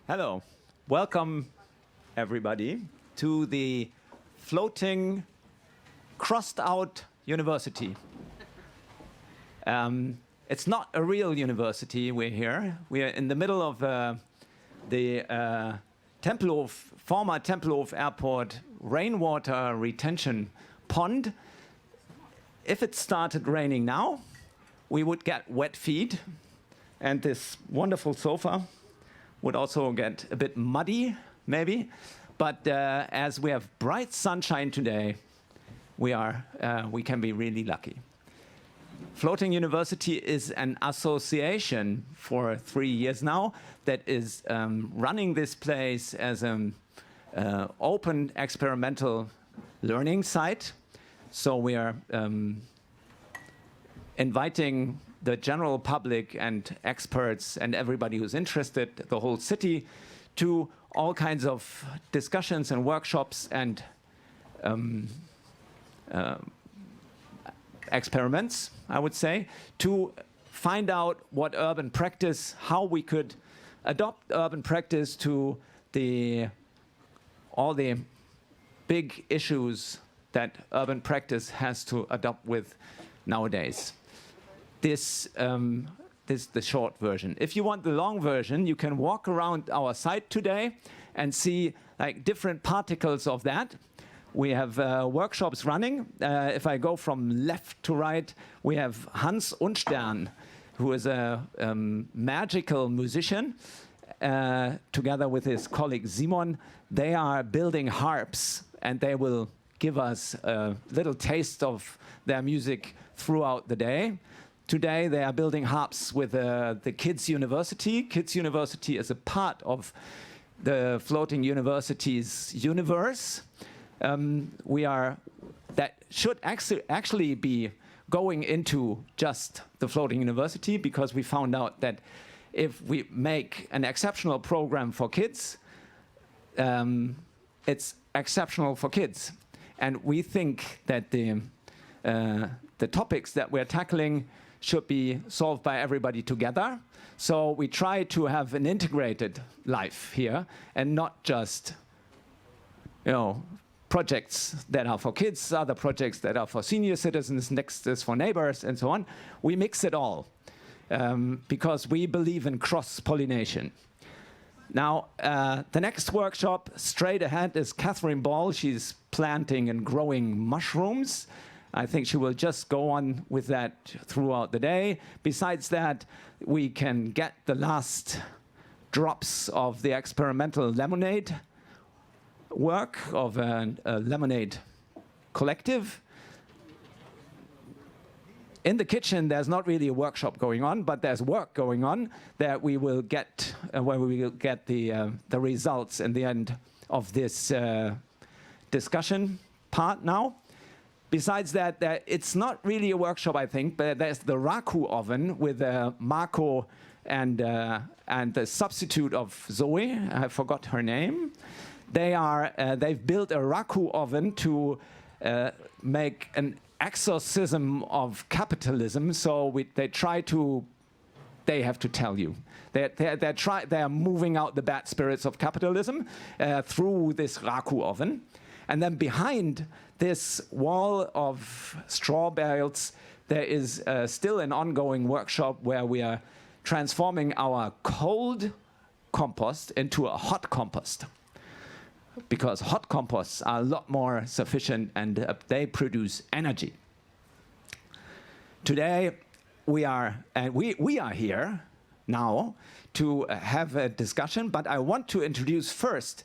Hello, welcome everybody to the floating, crossed out university. It's not a real university, we're here. We are in the middle of the Templehof, former Templehof airport rainwater retention pond. If it started raining now, we would get wet feet, and this wonderful sofa would also get a bit muddy, maybe. But as we have bright sunshine today, we can be really lucky. Floating University is an association for 3 years now that is running this place as an open experimental learning site. So we are inviting the general public and experts and everybody who's interested, the whole city, to all kinds of discussions and workshops and experiments, I would say, to find out what urban practice, how we could adopt urban practice to all the big issues that urban practice has to adopt with nowadays. This is the short version. If you want the long version, you can walk around our site today and see like different particles of that. We have workshops running. If I go from left to right, we have Hans Unstern, who is a magical musician, together with his colleague Simon. They are building harps, and they will give us a little taste of their music throughout the day. Today they are building harps with the Kids University. Kids University is a part of the Floating University's universe. That should actually be going into just the Floating University, because we found out that if we make an exceptional program for kids, it's exceptional for kids. And we think that the topics that we're tackling should be solved by everybody together. So we try to have an integrated life here and not just, projects that are for kids, other projects that are for senior citizens, next is for neighbors, and so on. We mix it all because we believe in cross-pollination. Now, the next workshop straight ahead is Catherine Ball. She's planting and growing mushrooms. I think she will just go on with that throughout the day. Besides that, we can get the last drops of the experimental lemonade work of a lemonade collective. In the kitchen, there's not really a workshop going on, but there's work going on that we will get, where we will get the results in the end of this discussion part now. Besides that, it's not really a workshop, I think, but there's the Raku oven with Marco and the substitute of Zoe. I forgot her name. They've built a Raku oven to make an exorcism of capitalism. So they have to tell you. They are moving out the bad spirits of capitalism through this Raku oven. And then behind this wall of straw bales, there is still an ongoing workshop where we are transforming our cold compost into a hot compost. Because hot composts are a lot more sufficient and they produce energy. Today we are here now to have a discussion, but I want to introduce first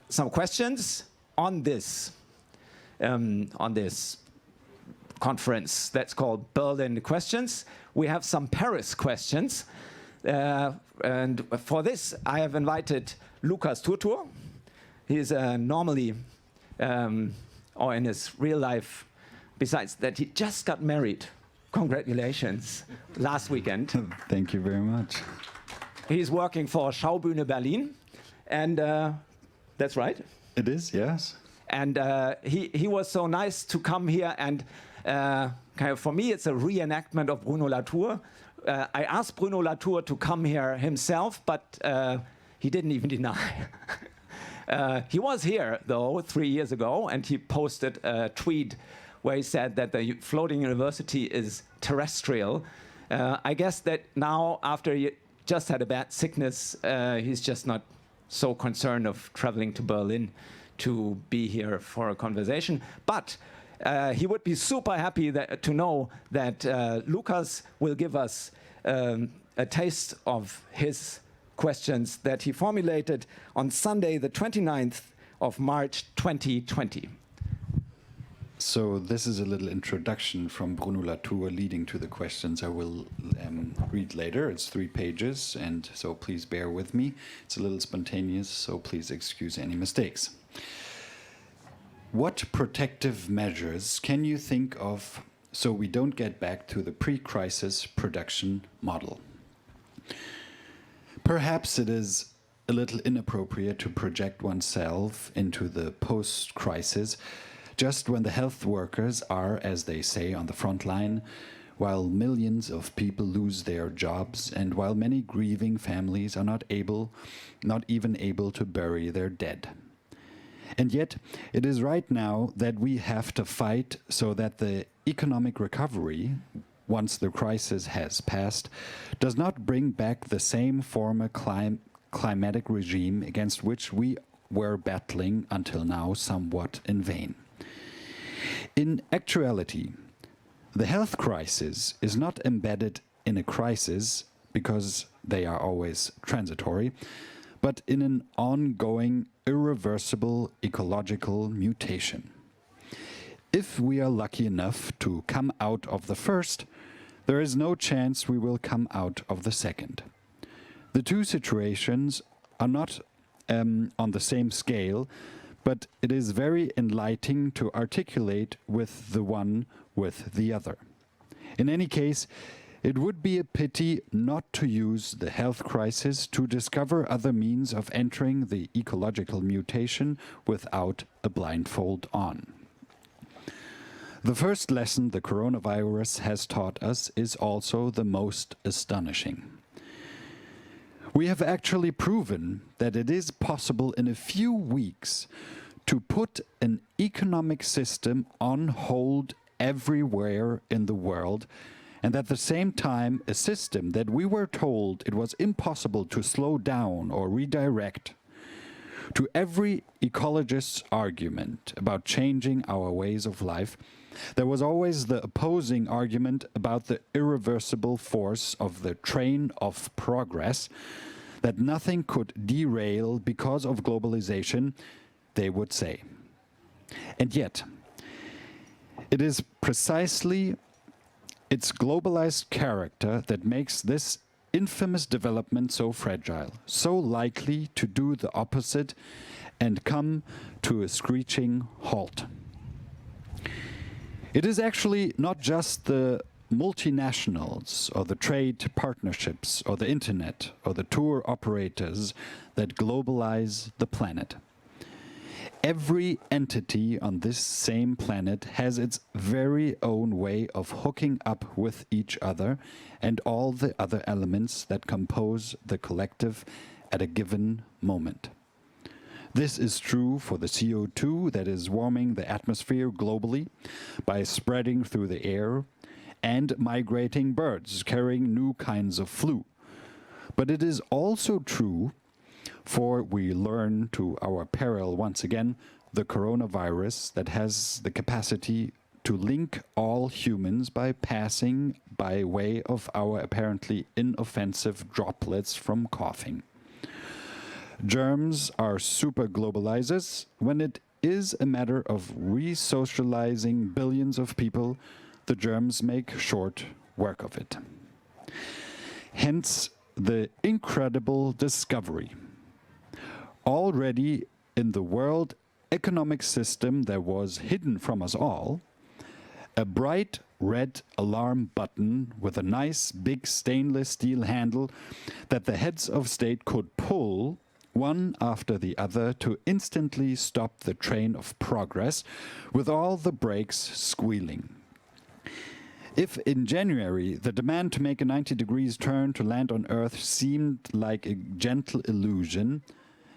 some questions on this conference that's called Berlin Questions. We have some Paris questions. And for this, I have invited Lukas Turtur. He's normally, or in his real life, besides that, he just got married. Congratulations, last weekend. Thank you very much. He's working for Schaubühne Berlin, and that's right? It is, yes. And he was so nice to come here, and kind of for me, it's a reenactment of Bruno Latour, I asked Bruno Latour to come here himself, but he didn't even deny. He was here, though, 3 years ago, and he posted a tweet where he said that the floating university is terrestrial. I guess that now, after he just had a bad sickness, he's just not so concerned of traveling to Berlin to be here for a conversation. But he would be super happy to know that Lukas will give us a taste of his questions that he formulated on Sunday, the 29th of March, 2020. So this is a little introduction from Bruno Latour leading to the questions I will read later. It's 3 pages, and so please bear with me. It's a little spontaneous, so please excuse any mistakes. What protective measures can you think of so we don't get back to the pre-crisis production model? Perhaps it is a little inappropriate to project oneself into the post-crisis just when the health workers are, as they say, on the front line, while millions of people lose their jobs and while many grieving families are not even able to bury their dead. And yet, it is right now that we have to fight so that the economic recovery, once the crisis has passed, does not bring back the same former climatic regime against which we were battling until now somewhat in vain. In actuality, the health crisis is not embedded in a crisis because they are always transitory, but in an ongoing, irreversible ecological mutation. If we are lucky enough to come out of the first, there is no chance we will come out of the second. The two situations are not on the same scale, but it is very enlightening to articulate with the one with the other. In any case, it would be a pity not to use the health crisis to discover other means of entering the ecological mutation without a blindfold on. The first lesson the coronavirus has taught us is also the most astonishing. We have actually proven that it is possible in a few weeks to put an economic system on hold everywhere in the world, and at the same time a system that we were told it was impossible to slow down or redirect. To every ecologist's argument about changing our ways of life, there was always the opposing argument about the irreversible force of the train of progress, that nothing could derail because of globalization, they would say. And yet, it is precisely its globalized character that makes this infamous development so fragile, so likely to do the opposite and come to a screeching halt. It is actually not just the multinationals or the trade partnerships or the internet or the tour operators that globalize the planet. Every entity on this same planet has its very own way of hooking up with each other and all the other elements that compose the collective at a given moment. This is true for the CO2 that is warming the atmosphere globally by spreading through the air and migrating birds carrying new kinds of flu. But it is also true, for we learn to our peril once again, the coronavirus that has the capacity to link all humans by passing by way of our apparently inoffensive droplets from coughing. Germs are super globalizers. When it is a matter of re-socializing billions of people, the germs make short work of it. Hence, the incredible discovery. Already in the world economic system that was hidden from us all, a bright red alarm button with a nice big stainless steel handle that the heads of state could pull one after the other to instantly stop the train of progress with all the brakes squealing. If in January the demand to make a 90 degrees turn to land on Earth seemed like a gentle illusion,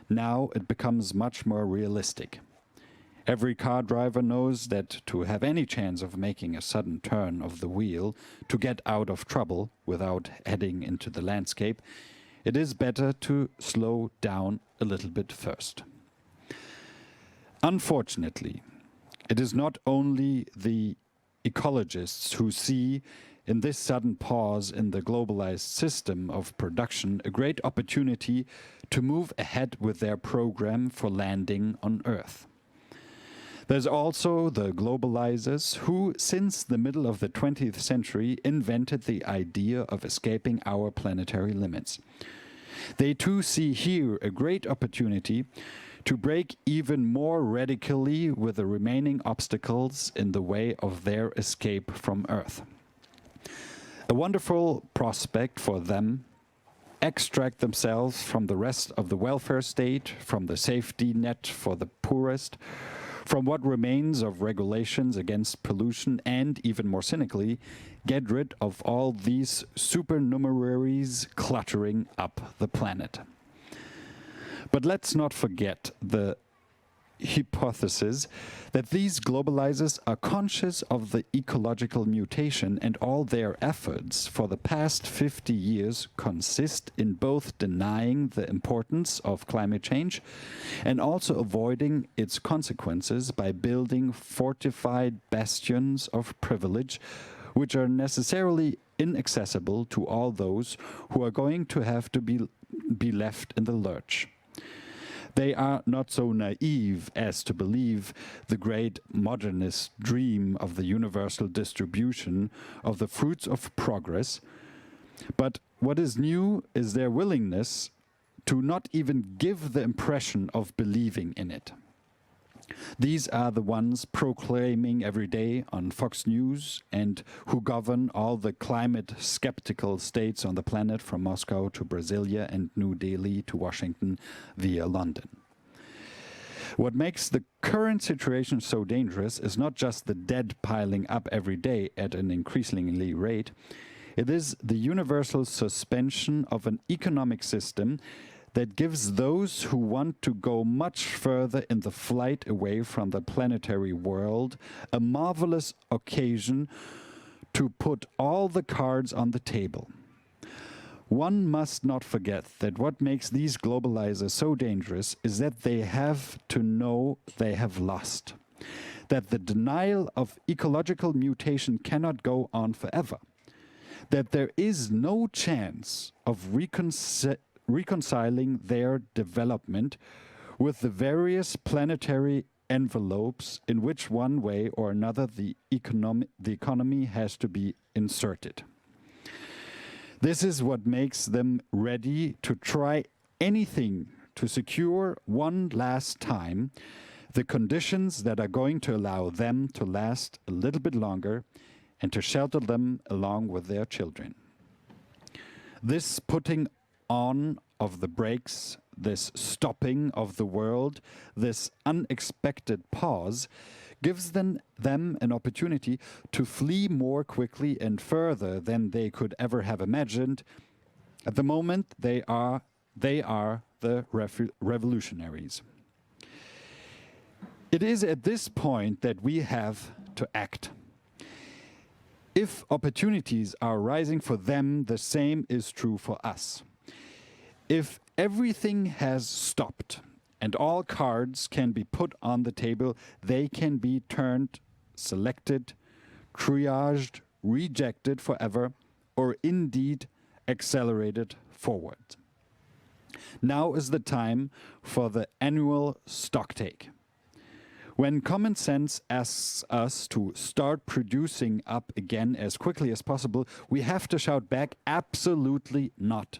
now it becomes much more realistic. Every car driver knows that to have any chance of making a sudden turn of the wheel to get out of trouble without heading into the landscape, it is better to slow down a little bit first. Unfortunately, it is not only the ecologists who see in this sudden pause in the globalized system of production a great opportunity to move ahead with their program for landing on Earth. There's also the globalizers who, since the middle of the 20th century, invented the idea of escaping our planetary limits. They too see here a great opportunity to break even more radically with the remaining obstacles in the way of their escape from Earth. A wonderful prospect for them: extract themselves from the rest of the welfare state, from the safety net for the poorest, from what remains of regulations against pollution, and, even more cynically, get rid of all these supernumeraries cluttering up the planet. But let's not forget the hypothesis that these globalizers are conscious of the ecological mutation, and all their efforts for the past 50 years consist in both denying the importance of climate change and also avoiding its consequences by building fortified bastions of privilege which are necessarily inaccessible to all those who are going to have to be left in the lurch. They are not so naive as to believe the great modernist dream of the universal distribution of the fruits of progress, but what is new is their willingness to not even give the impression of believing in it. These are the ones proclaiming every day on Fox News and who govern all the climate-skeptical states on the planet, from Moscow to Brasilia and New Delhi to Washington via London. What makes the current situation so dangerous is not just the dead piling up every day at an increasingly rate. It is the universal suspension of an economic system that gives those who want to go much further in the flight away from the planetary world a marvelous occasion to put all the cards on the table. One must not forget that what makes these globalizers so dangerous is that they have to know they have lost, that the denial of ecological mutation cannot go on forever, that there is no chance of reconciling their development with the various planetary envelopes in which one way or another the economy has to be inserted. This is what makes them ready to try anything to secure one last time the conditions that are going to allow them to last a little bit longer and to shelter them along with their children. This putting on of the brakes, this stopping of the world, this unexpected pause, gives them an opportunity to flee more quickly and further than they could ever have imagined. At the moment, they are the revolutionaries. It is at this point that we have to act. If opportunities are rising for them, the same is true for us. If everything has stopped and all cards can be put on the table, they can be turned, selected, triaged, rejected forever, or indeed accelerated forward. Now is the time for the annual stocktake. When common sense asks us to start producing up again as quickly as possible, we have to shout back, absolutely not.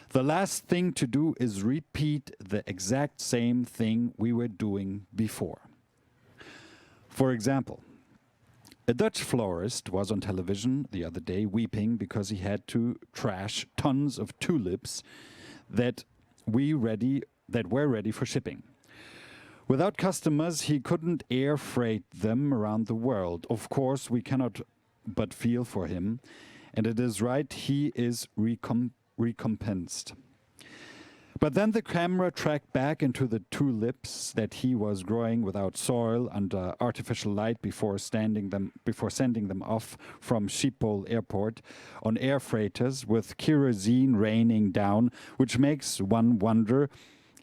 The last thing to do is repeat the exact same thing we were doing before. For example, a Dutch florist was on television the other day weeping because he had to trash tons of tulips that were ready for shipping. Without customers, he couldn't air freight them around the world. Of course, we cannot but feel for him, and it is right he is recompensed. But then the camera tracked back into the tulips that he was growing without soil under artificial light before sending them off from Schiphol Airport on air freighters with kerosene raining down, which makes one wonder,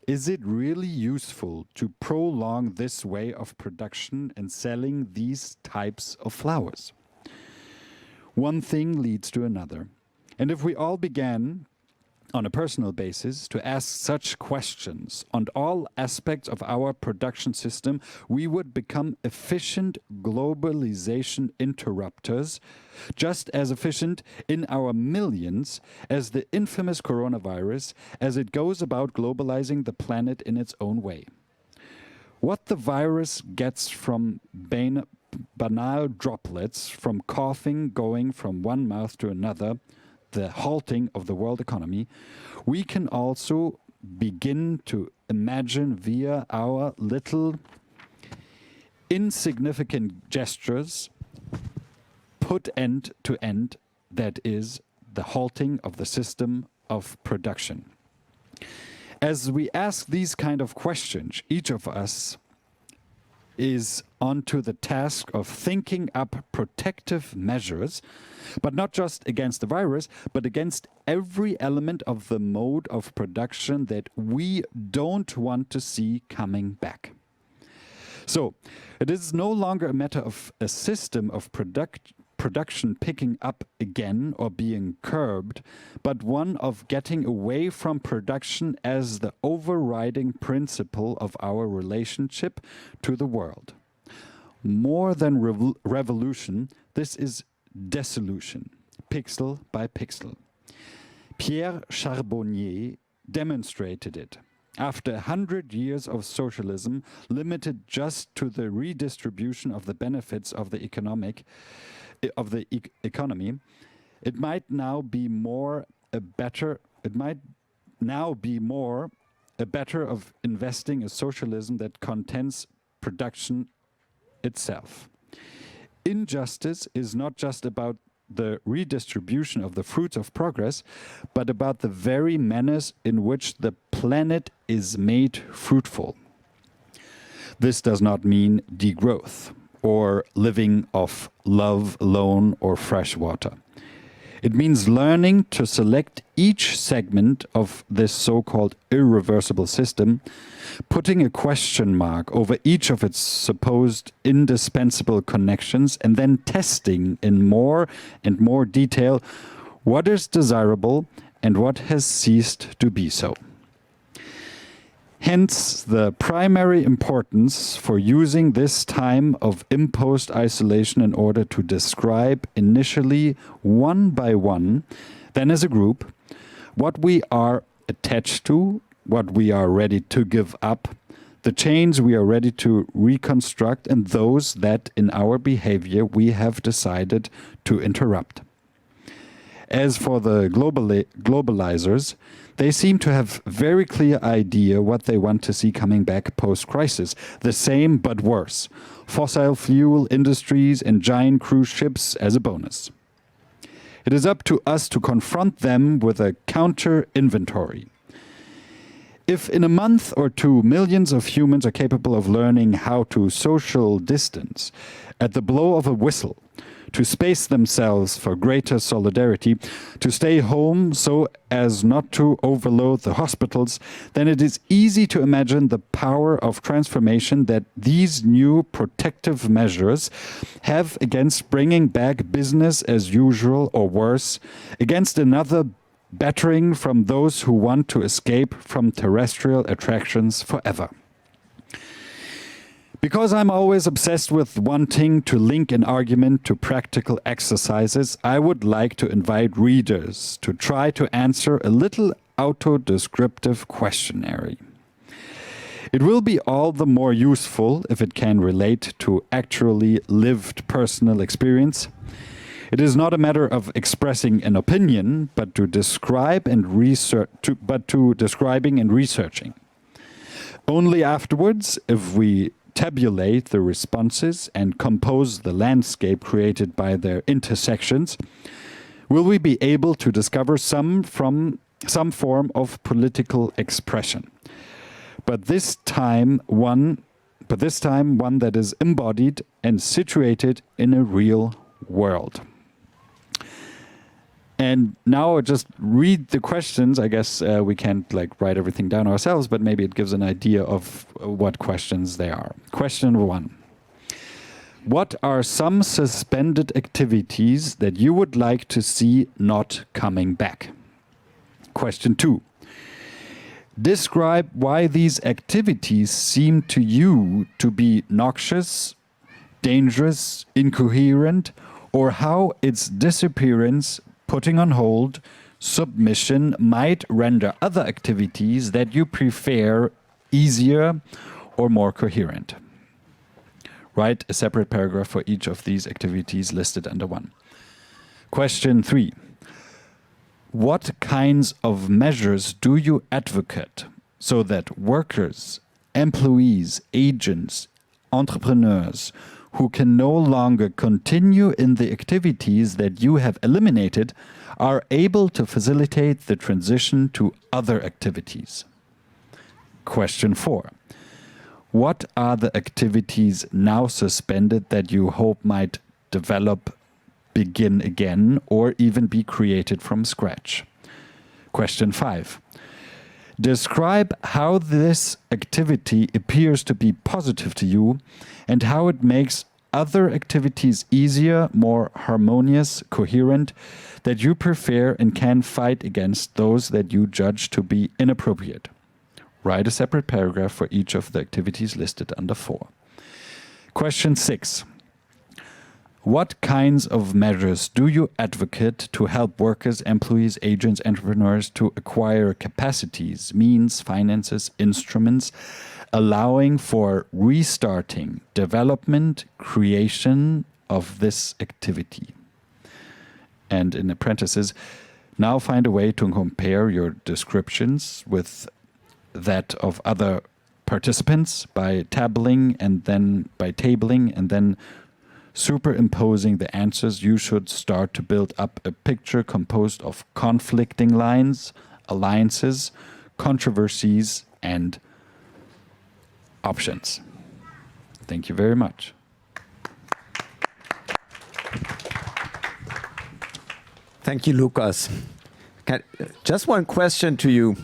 is it really useful to prolong this way of production and selling these types of flowers? One thing leads to another. And if we all began on a personal basis to ask such questions on all aspects of our production system, we would become efficient globalization interrupters, just as efficient in our millions as the infamous coronavirus, as it goes about globalizing the planet in its own way. What the virus gets from banal droplets, from coughing going from one mouth to another, the halting of the world economy, we can also begin to imagine via our little insignificant gestures put end to end, that is, the halting of the system of production. As we ask these kind of questions, each of us is onto the task of thinking up protective measures, but not just against the virus, but against every element of the mode of production that we don't want to see coming back. So, it is no longer a matter of a system of production picking up again or being curbed, but one of getting away from production as the overriding principle of our relationship to the world. More than revolution, this is dissolution, pixel by pixel. Pierre Charbonnier demonstrated it. After 100 years of socialism, limited just to the redistribution of the benefits of the economy, it might now be more a better of investing a socialism that contents production itself. Injustice is not just about the redistribution of the fruits of progress, but about the very manners in which the planet is made fruitful. This does not mean degrowth or living off love alone or fresh water. It means learning to select each segment of this so-called irreversible system, putting a question mark over each of its supposed indispensable connections, and then testing in more and more detail what is desirable and what has ceased to be so. Hence, the primary importance for using this time of imposed isolation in order to describe initially one by one, then as a group, what we are attached to, what we are ready to give up, the chains we are ready to reconstruct, and those that in our behavior we have decided to interrupt. As for the globalizers, they seem to have very clear idea what they want to see coming back post-crisis. The same but worse. Fossil fuel industries and giant cruise ships as a bonus. It is up to us to confront them with a counter-inventory. If in a month or two millions of humans are capable of learning how to social distance at the blow of a whistle, to space themselves for greater solidarity, to stay home so as not to overload the hospitals, then it is easy to imagine the power of transformation that these new protective measures have against bringing back business as usual or worse, against another battering from those who want to escape from terrestrial attractions forever. Because I'm always obsessed with wanting to link an argument to practical exercises, I would like to invite readers to try to answer a little auto-descriptive questionnaire. It will be all the more useful if it can relate to actually lived personal experience. It is not a matter of expressing an opinion, but to describe and describing and researching. Only afterwards, if we tabulate the responses and compose the landscape created by their intersections, will we be able to discover some form of political expression. But this time one that is embodied and situated in a real world. And now I'll just read the questions. I guess we can't like write everything down ourselves, but maybe it gives an idea of what questions they are. Question 1. What are some suspended activities that you would like to see not coming back? Question 2. Describe why these activities seem to you to be noxious, dangerous, incoherent, or how its disappearance, putting on hold, submission might render other activities that you prefer easier or more coherent. Write a separate paragraph for each of these activities listed under 1. Question 3. What kinds of measures do you advocate so that workers, employees, agents, entrepreneurs who can no longer continue in the activities that you have eliminated are able to facilitate the transition to other activities? Question 4. What are the activities now suspended that you hope might develop, begin again, or even be created from scratch? Question 5. Describe how this activity appears to be positive to you and how it makes other activities easier, more harmonious, coherent, that you prefer and can fight against those that you judge to be inappropriate. Write a separate paragraph for each of the activities listed under 4. Question 6. What kinds of measures do you advocate to help workers, employees, agents, entrepreneurs to acquire capacities, means, finances, instruments, allowing for restarting, development, creation of this activity? And in apprentices, now find a way to compare your descriptions with that of other participants by tabling and then superimposing the answers. You should start to build up a picture composed of conflicting lines, alliances, controversies, and options. Thank you very much. Thank you, Lucas. Just one question to you.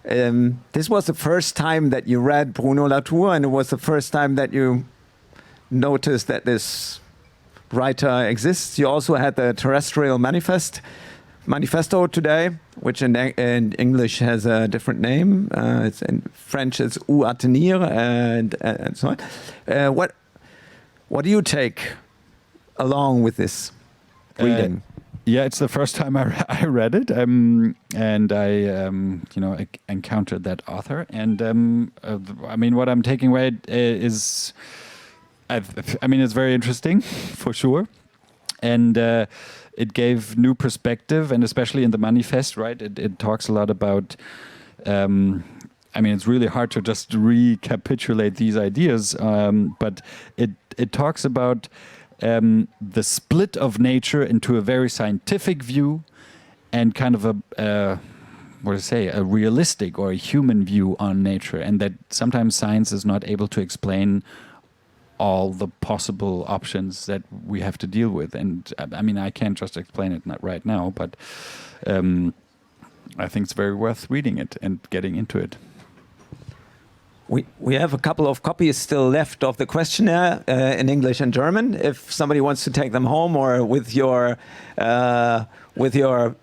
This was the first time that you read Bruno Latour, and it was the first time that you noticed that this writer exists. You also had the Terrestrial Manifesto today, which in English has a different name. It's in French, it's Ou à tenir, and so on. What do you take along with this reading? Yeah, it's the first time I read it, and I encountered that author. And I mean, what I'm taking away is, it's very interesting, for sure. And it gave new perspective, and especially in the Manifesto, right? It talks a lot about, it's really hard to just recapitulate these ideas, but it talks about the split of nature into a very scientific view and kind of a realistic or a human view on nature, and that sometimes science is not able to explain all the possible options that we have to deal with. And I can't just explain it right now, but I think it's very worth reading it and getting into it. We have a couple of copies still left of the questionnaire in English and German. If somebody wants to take them home, or with your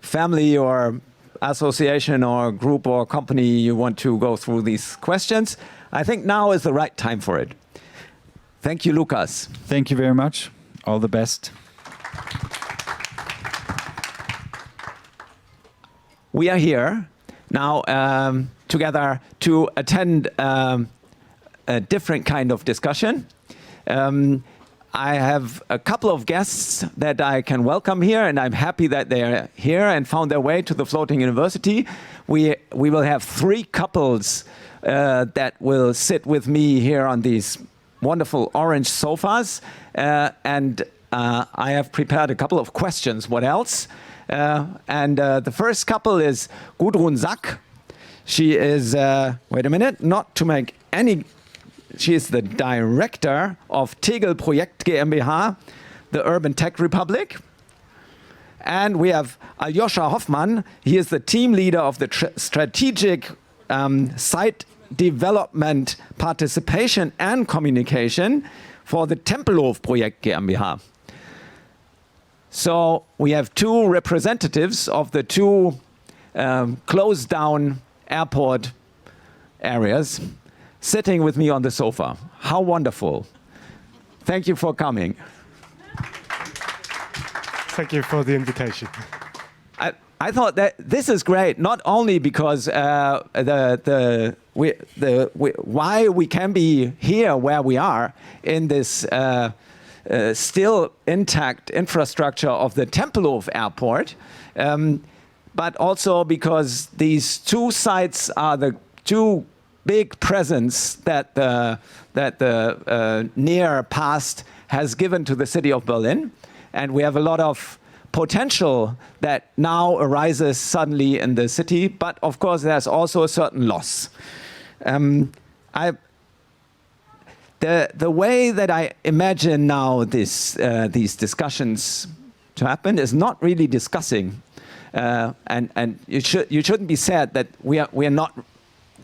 family or association or group or company, you want to go through these questions, I think now is the right time for it. Thank you, Lucas. Thank you very much. All the best. We are here now together to attend a different kind of discussion. I have a couple of guests that I can welcome here, and I'm happy that they are here and found their way to the Floating University. We will have 3 couples that will sit with me here on these wonderful orange sofas, and I have prepared a couple of questions. What else? The first couple is Gudrun Sack. She is, wait a minute, not to make any, she is the director of Tegel Projekt GmbH, the Urban Tech Republic. And we have Aljoscha Huffman. He is the team leader of the strategic site development, participation and communication for the Templehof Projekt GmbH. So we have two representatives of the two closed down airport areas sitting with me on the sofa. How wonderful. Thank you for coming. Thank you for the invitation. I thought that this is great, not only because why we can be here where we are in this still intact infrastructure of the Tempelhof airport, but also because these two sites are the two big presents that the near past has given to the city of Berlin. And we have a lot of potential that now arises suddenly in the city, but of course there's also a certain loss. The way that I imagine now these discussions to happen is not really discussing, and you shouldn't be sad that we are not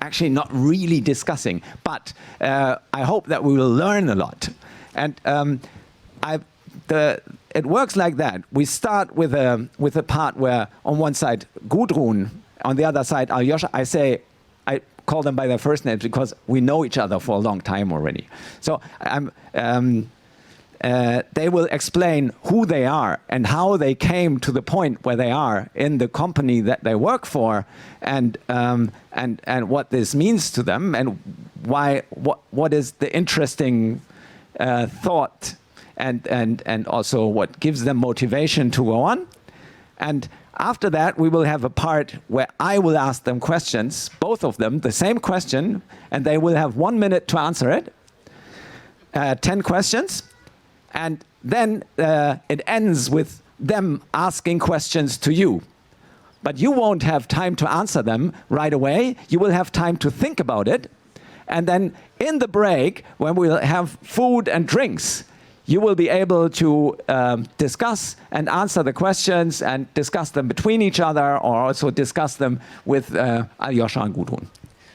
actually not really discussing, but I hope that we will learn a lot. And it works like that. We start with a part where on one side Gudrun, on the other side Aljoscha. I call them by their first names because we know each other for a long time already. So they will explain who they are and how they came to the point where they are in the company that they work for, and what this means to them, and what is the interesting thought. And also what gives them motivation to go on. And after that, we will have a part where I will ask them questions, both of them, the same question, and they will have 1 minute to answer it, 10 questions. And then it ends with them asking questions to you. But you won't have time to answer them right away. You will have time to think about it. And then in the break, when we'll have food and drinks, you will be able to discuss and answer the questions and discuss them between each other, or also discuss them with Aljoscha and Gudrun.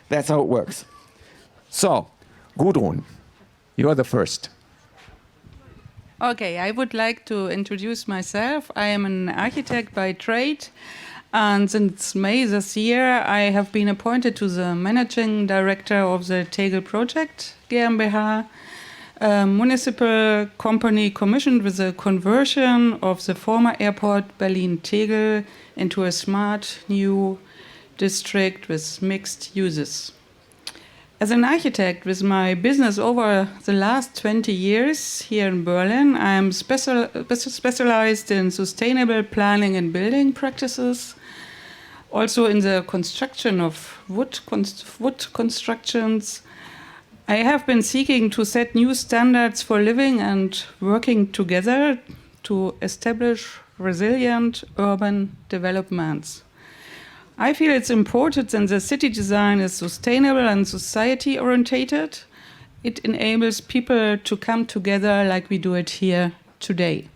That's how it works. So, Gudrun, you're the first. Okay, I would like to introduce myself. I am an architect by trade, and since May this year, I have been appointed to the managing director of the Tegel Projekt GmbH, a municipal company commissioned with the conversion of the former airport Berlin-Tegel into a smart new district with mixed uses. As an architect with my business over the last 20 years here in Berlin, I am specialized in sustainable planning and building practices, also in the construction of wood constructions. I have been seeking to set new standards for living and working together to establish resilient urban developments. I feel it's important that the city design is sustainable and society-orientated. It enables people to come together like we do it here today.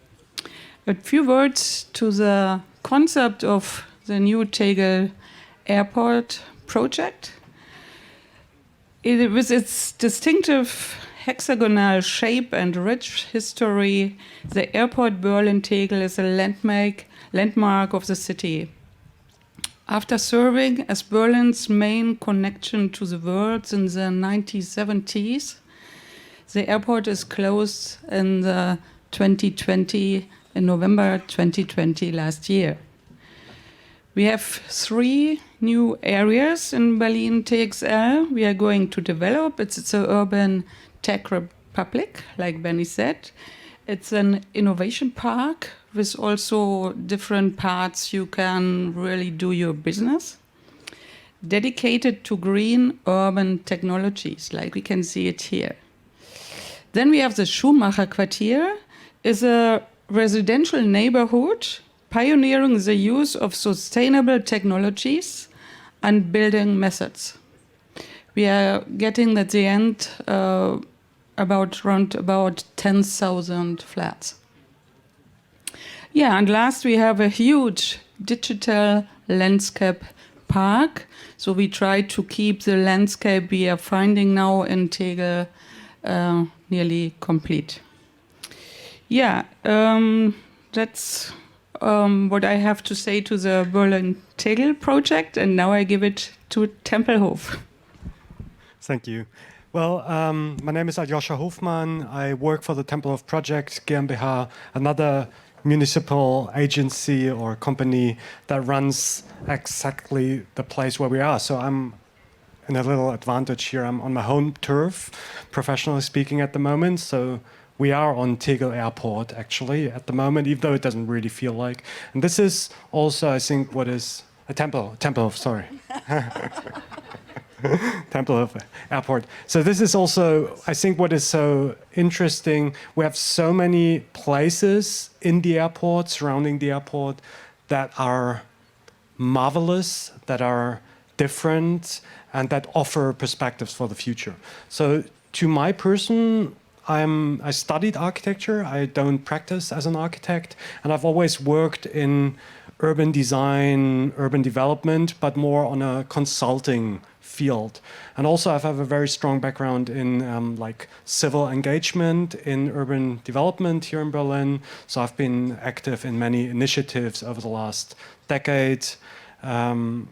A few words to the concept of the new Tegel Airport project. With its distinctive hexagonal shape and rich history, the airport Berlin-Tegel is a landmark of the city. After serving as Berlin's main connection to the world in the 1970s, the airport is closed in November 2020 last year. We have 3 new areas in Berlin-Tegel we are going to develop. It's an urban tech republic, like Benny said. It's an innovation park with also different parts you can really do your business. Dedicated to green urban technologies, like we can see it here. Then we have the Schumacher Quartier, is a residential neighborhood pioneering the use of sustainable technologies and building methods. We are getting at the end around about 10,000 flats. Yeah, and last we have a huge digital landscape park. So we try to keep the landscape we are finding now in Tegel nearly complete. Yeah, that's what I have to say to the Berlin Tegel project, and now I give it to Templehof. Thank you. Well, my name is Aljoscha Huffman. I work for the Templehof Project GmbH, another municipal agency or company that runs exactly the place where we are. So I'm in a little advantage here. I'm on my home turf, professionally speaking, at the moment. So we are on Tegel Airport, actually, at the moment, even though it doesn't really feel like. And this is also, I think, what is a Templehof, sorry. Templehof Airport. So this is also, I think, what is so interesting. We have so many places in the airport, surrounding the airport, that are marvelous, that are different, and that offer perspectives for the future. So to my person, I studied architecture. I don't practice as an architect, and I've always worked in urban design, urban development, but more on a consulting field. And also I have a very strong background in like civil engagement in urban development here in Berlin. So I've been active in many initiatives over the last decade. And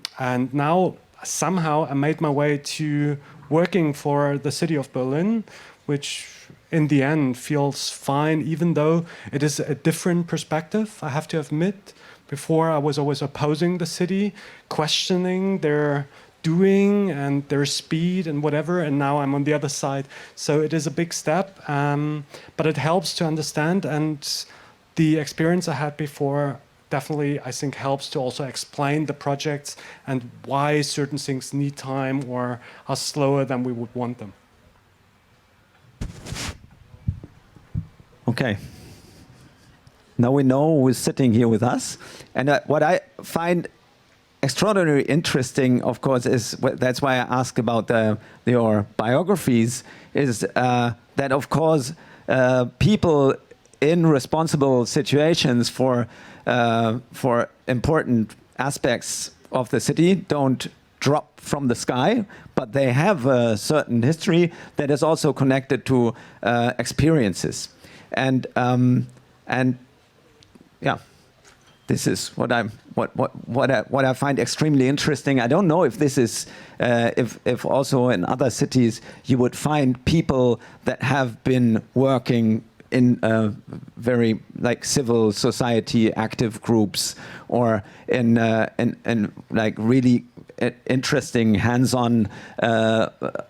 now somehow I made my way to working for the city of Berlin, which in the end feels fine, even though it is a different perspective, I have to admit. Before I was always opposing the city, questioning their doing and their speed and whatever, and now I'm on the other side. So it is a big step, but it helps to understand, and the experience I had before definitely, I think, helps to also explain the projects and why certain things need time or are slower than we would want them. Okay. Now we know who's sitting here with us. And what I find extraordinarily interesting, of course, is that's why I asked about your biographies, is that, of course, people in responsible situations for important aspects of the city don't drop from the sky, but they have a certain history that is also connected to experiences. And yeah, this is what I find extremely interesting. I don't know if this is if also in other cities you would find people that have been working in very like civil society active groups or in like really interesting hands-on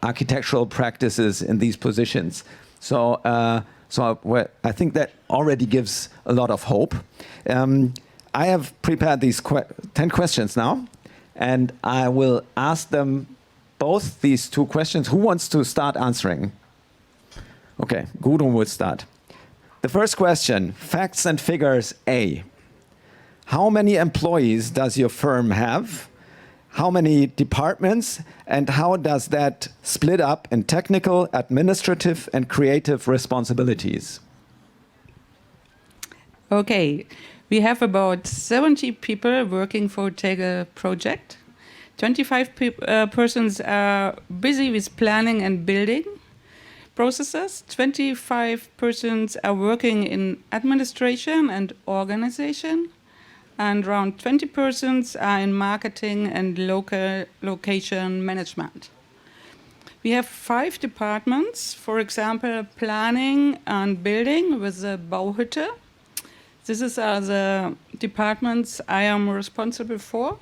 architectural practices in these positions. So I think that already gives a lot of hope. I have prepared these 10 questions now, and I will ask them both these two questions. Who wants to start answering? Okay, Gudrun will start. The first question, facts and figures A. How many employees does your firm have? How many departments? And how does that split up in technical, administrative, and creative responsibilities? Okay, we have about 70 people working for Tegel project. 25 persons are busy with planning and building processes. 25 persons are working in administration and organization. And around 20 persons are in marketing and location management. We have 5 departments, for example, planning and building with the Bauhütte. These are the departments I am responsible for.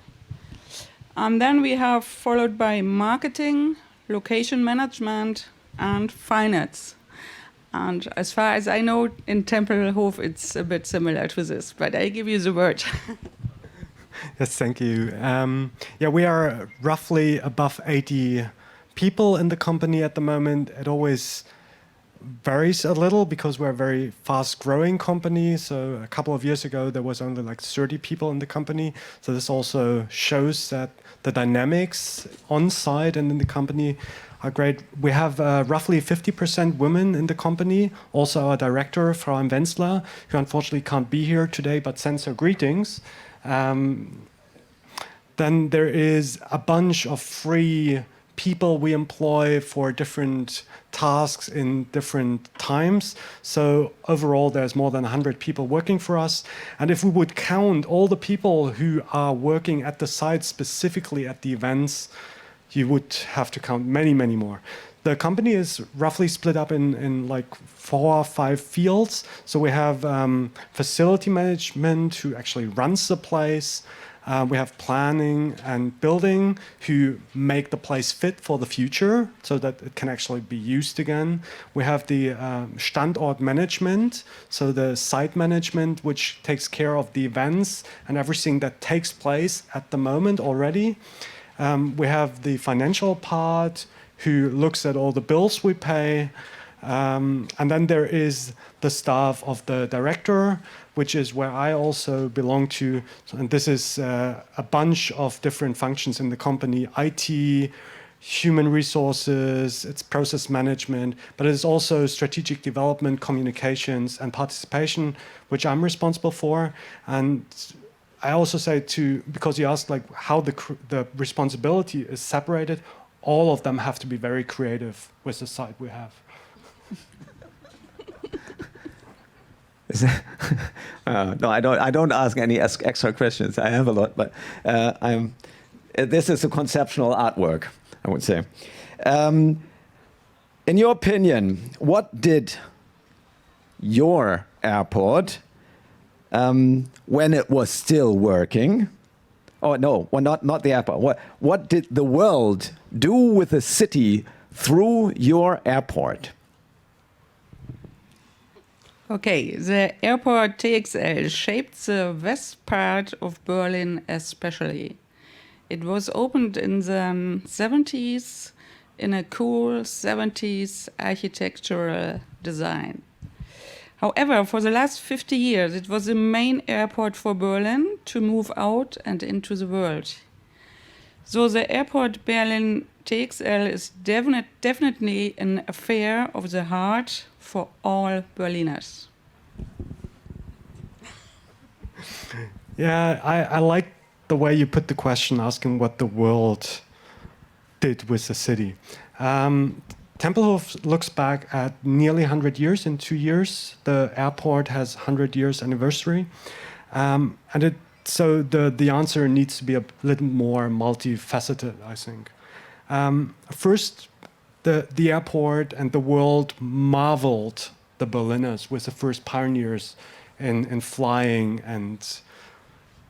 And then we have followed by marketing, location management, and finance. And as far as I know, in Tempelhof, it's a bit similar to this, but I give you the word. Yes, thank you. Yeah, we are roughly above 80 people in the company at the moment. It always varies a little because we're a very fast-growing company. So a couple of years ago, there was only like 30 people in the company. So this also shows that the dynamics on site and in the company are great. We have roughly 50% women in the company. Also our director, Frau Wenzler, who unfortunately can't be here today, but sends her greetings. Then there is a bunch of free people we employ for different tasks in different times. So overall, there's more than 100 people working for us. And if we would count all the people who are working at the site, specifically at the events, you would have to count many, many more. The company is roughly split up in like 4 or 5 fields. So we have facility management, who actually runs the place. We have planning and building, who make the place fit for the future so that it can actually be used again. We have the Standort management, so the site management, which takes care of the events and everything that takes place at the moment already. We have the financial part, who looks at all the bills we pay. And then there is the staff of the director, which is where I also belong to. And this is a bunch of different functions in the company: IT, human resources, it's process management, but it's also strategic development, communications, and participation, which I'm responsible for. And I also say because you asked like how the responsibility is separated, all of them have to be very creative with the site we have. No, I don't ask any extra questions. I have a lot, but this is a conceptual artwork, I would say. In your opinion, what did your airport, when it was still working? Oh no, well, not the airport. What did the world do with the city through your airport? Okay, the airport Tegel shaped the west part of Berlin especially. It was opened in the 70s in a cool 70s architectural design. However, for the last 50 years, it was the main airport for Berlin to move out and into the world. So the airport Berlin-Tegel is definitely an affair of the heart for all Berliners. Yeah, I like the way you put the question, asking what the world did with the city. Templehof looks back at nearly 100 years in 2 years. The airport has 100 years anniversary. So the answer needs to be a little more multifaceted, I think. First, the airport and the world marveled the Berliners with the first pioneers in flying and,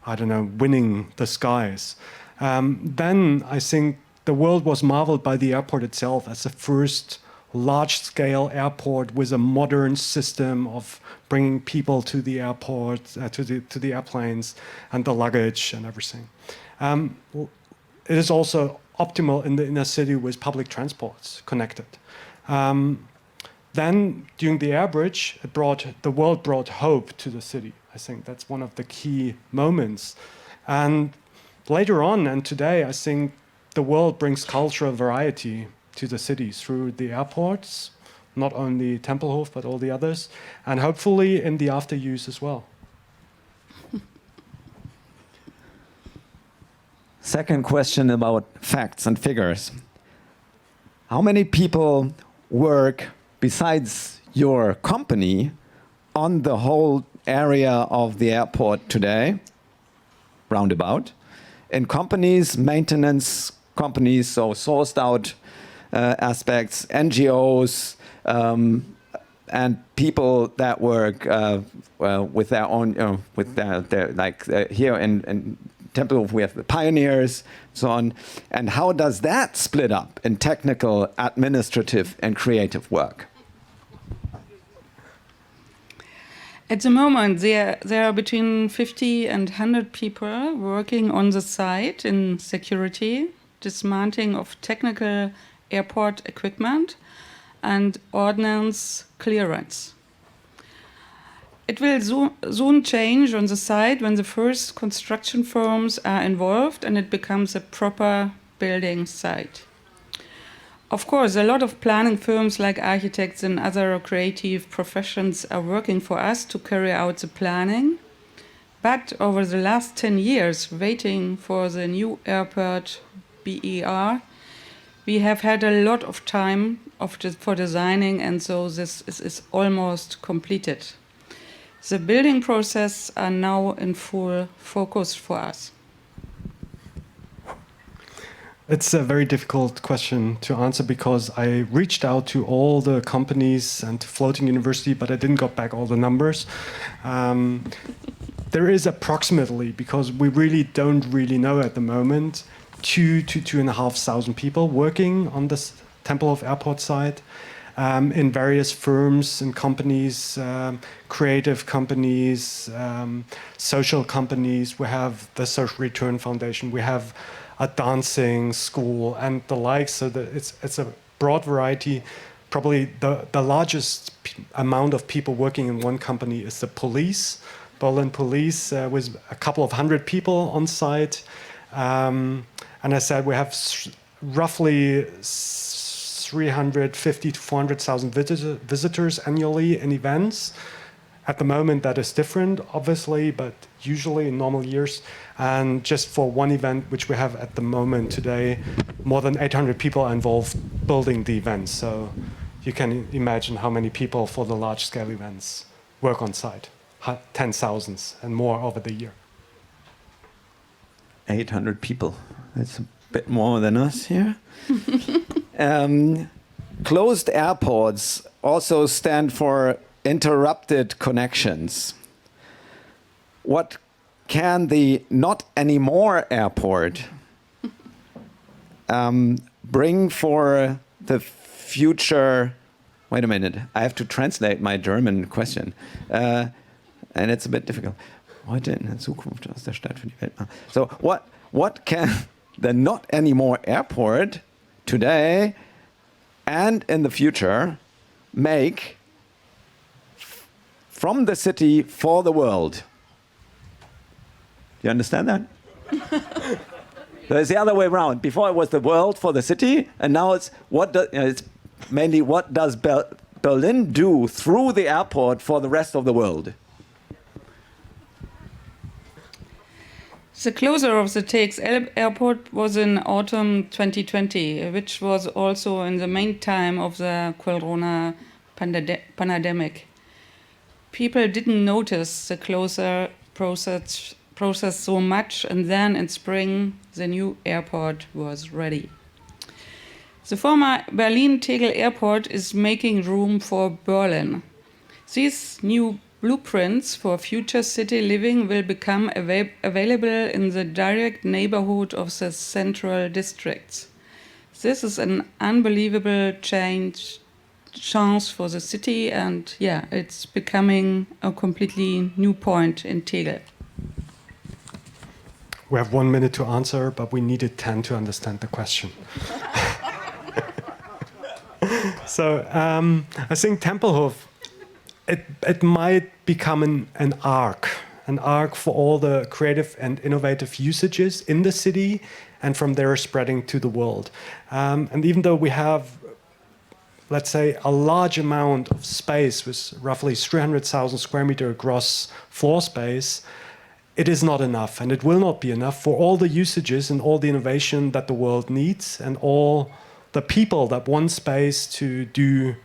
I don't know, winning the skies. Then I think the world was marveled by the airport itself as the first large-scale airport with a modern system of bringing people to the airport, to the airplanes, and the luggage and everything. It is also optimal in the inner city with public transports connected. Then, during the air bridge, the world brought hope to the city. I think that's one of the key moments. And later on, and today, I think the world brings cultural variety to the city through the airports, not only Templehof, but all the others, and hopefully in the after use as well. Second question about facts and figures. How many people work besides your company on the whole area of the airport today, roundabout, in companies, maintenance companies, so sourced out aspects, NGOs, and people that work with their own, here in Templehof we have the pioneers, so on. And how does that split up in technical, administrative, and creative work? At the moment, there are between 50 and 100 people working on the site in security, dismantling of technical airport equipment, and ordnance clearance. It will soon change on the site when the first construction firms are involved and it becomes a proper building site. Of course, a lot of planning firms like architects and other creative professions are working for us to carry out the planning. But over the last 10 years, waiting for the new airport BER, we have had a lot of time for designing, and so this is almost completed. The building process are now in full focus for us. It's a very difficult question to answer because I reached out to all the companies and to Floating University, but I didn't got back all the numbers. There is approximately, because we really don't really know at the moment, 2,000 to 2,500 people working on this Tempelhof airport site in various firms and companies, creative companies, social companies. We have the Social Return Foundation. We have a dancing school and the like, so that it's a broad variety. Probably the largest amount of people working in one company is the police, Berlin police, with a couple of hundred people on site. And I said we have roughly 350 to 400,000 visitors annually in events. At the moment, that is different, obviously, but usually in normal years. And just for one event, which we have at the moment today, more than 800 people are involved building the events. So you can imagine how many people for the large-scale events work on site. 10,000 and more over the year. 800 people. That's a bit more than us here. Closed airports also stand for interrupted connections. What can the not anymore airport bring for the future? Wait a minute, I have to translate my German question. And it's a bit difficult. Heute in der Zukunft aus der Stadt für die Welt. So what can the not anymore airport today and in the future make from the city for the world? You understand that? So it's the other way around. Before it was the world for the city, and now it's it's mainly what does Berlin do through the airport for the rest of the world? The closure of the Tegel airport was in autumn 2020, which was also in the main time of the corona pandemic. People didn't notice the closure process so much, and then in spring the new airport was ready. The former Berlin Tegel airport is making room for Berlin. These new blueprints for future city living will become available in the direct neighborhood of the central districts. This is an unbelievable chance for the city, and yeah, it's becoming a completely new point in Tegel. We have 1 minute to answer, but we needed 10 to understand the question. So I think Tempelhof, it might become an arc for all the creative and innovative usages in the city, and from there spreading to the world. And even though we have, let's say, a large amount of space with roughly 300,000 square meter gross floor space, it is not enough, and it will not be enough for all the usages and all the innovation that the world needs, and all the people that want space to do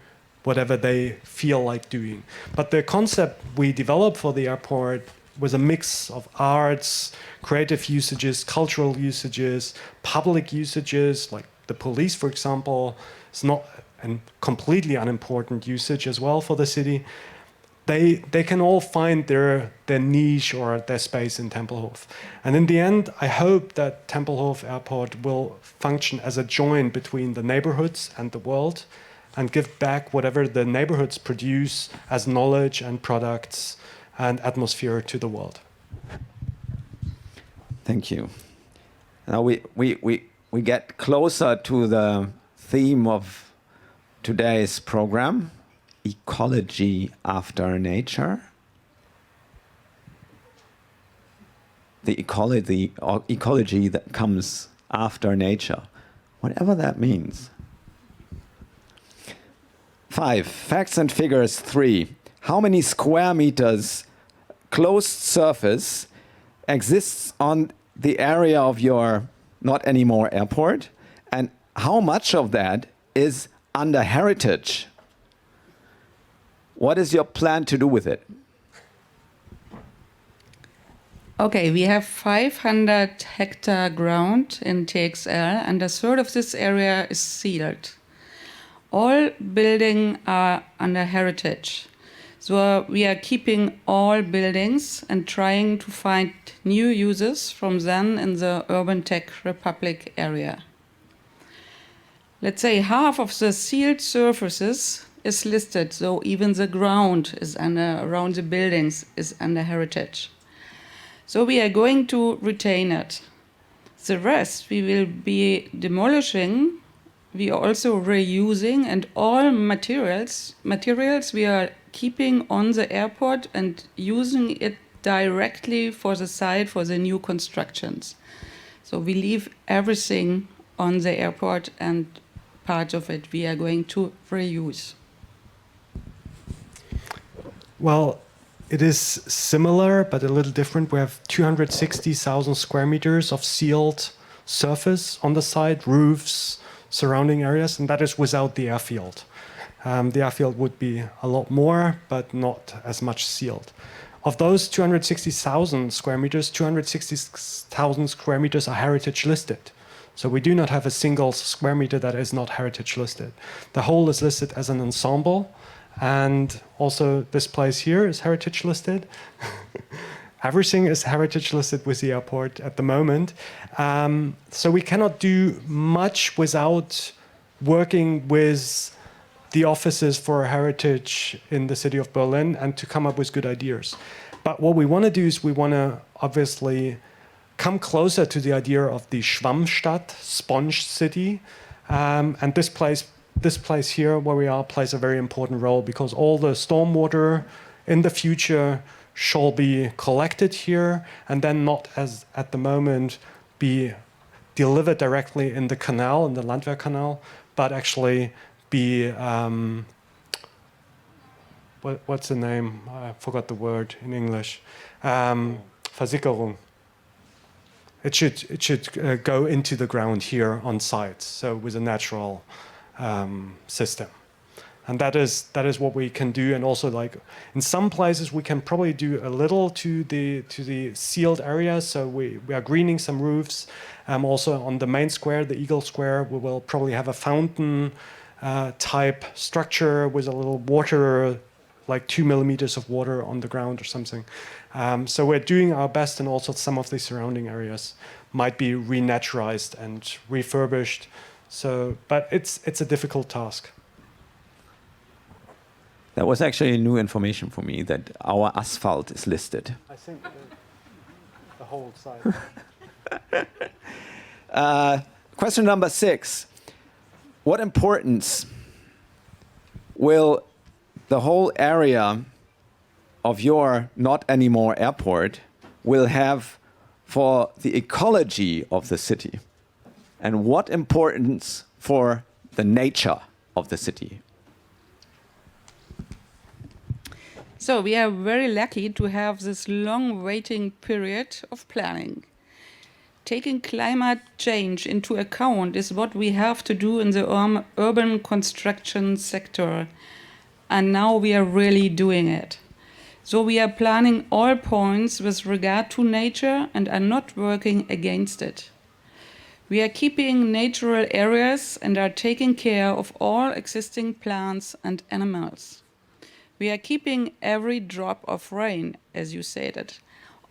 whatever they feel like doing. But the concept we developed for the airport was a mix of arts, creative usages, cultural usages, public usages, like the police, for example, is not a completely unimportant usage as well for the city. They can all find their niche or their space in Tempelhof. And in the end, I hope that Tempelhof Airport will function as a joint between the neighborhoods and the world, and give back whatever the neighborhoods produce as knowledge and products and atmosphere to the world. Thank you. Now we get closer to the theme of today's program, Ecology After Nature. The ecology that comes after nature, whatever that means. 5, facts and figures. 3, how many square meters closed surface exists on the area of your not anymore airport, and how much of that is under heritage? What is your plan to do with it? Okay, we have 500 hectare ground in TXL, and a third of this area is sealed. All buildings are under heritage. So we are keeping all buildings and trying to find new uses from them in the Urban Tech Republic area. Let's say half of the sealed surfaces is listed, so even the ground is around the buildings is under heritage. So we are going to retain it. The rest we will be demolishing, we are also reusing, and all materials we are keeping on the airport and using it directly for the site for the new constructions. So we leave everything on the airport, and part of it we are going to reuse. Well, it is similar, but a little different. We have 260,000 square meters of sealed surface on the site, roofs, surrounding areas, and that is without the airfield. The airfield would be a lot more, but not as much sealed. Of those 260,000 square meters, 260,000 square meters are heritage listed. So we do not have a single square meter that is not heritage listed. The whole is listed as an ensemble. And also this place here is heritage listed. Everything is heritage listed with the airport at the moment. So we cannot do much without working with the offices for heritage in the city of Berlin and to come up with good ideas. But what we want to do is we want to obviously come closer to the idea of the Schwammstadt, sponge city. And this place here where we are plays a very important role, because all the stormwater in the future shall be collected here and then not, as at the moment, be delivered directly in the canal, in the Landwehr Canal, but actually be, what's the name? I forgot the word in English. Versickerung. It should go into the ground here on site, so with a natural system. And that is what we can do. And also, like in some places we can probably do a little to the sealed areas. So we are greening some roofs. Also on the main square, the Eagle Square, we will probably have a fountain type structure with a little water, like 2 millimeters of water on the ground or something. So we're doing our best, and also some of the surrounding areas might be renaturalized and refurbished. So, but it's a difficult task. That was actually new information for me, that our asphalt is listed. I think the whole site. Question number 6. What importance will the whole area of your not anymore airport will have for the ecology of the city? And what importance for the nature of the city? So we are very lucky to have this long waiting period of planning. Taking climate change into account is what we have to do in the urban construction sector. And now we are really doing it. So we are planning all points with regard to nature and are not working against it. We are keeping natural areas and are taking care of all existing plants and animals. We are keeping every drop of rain, as you said.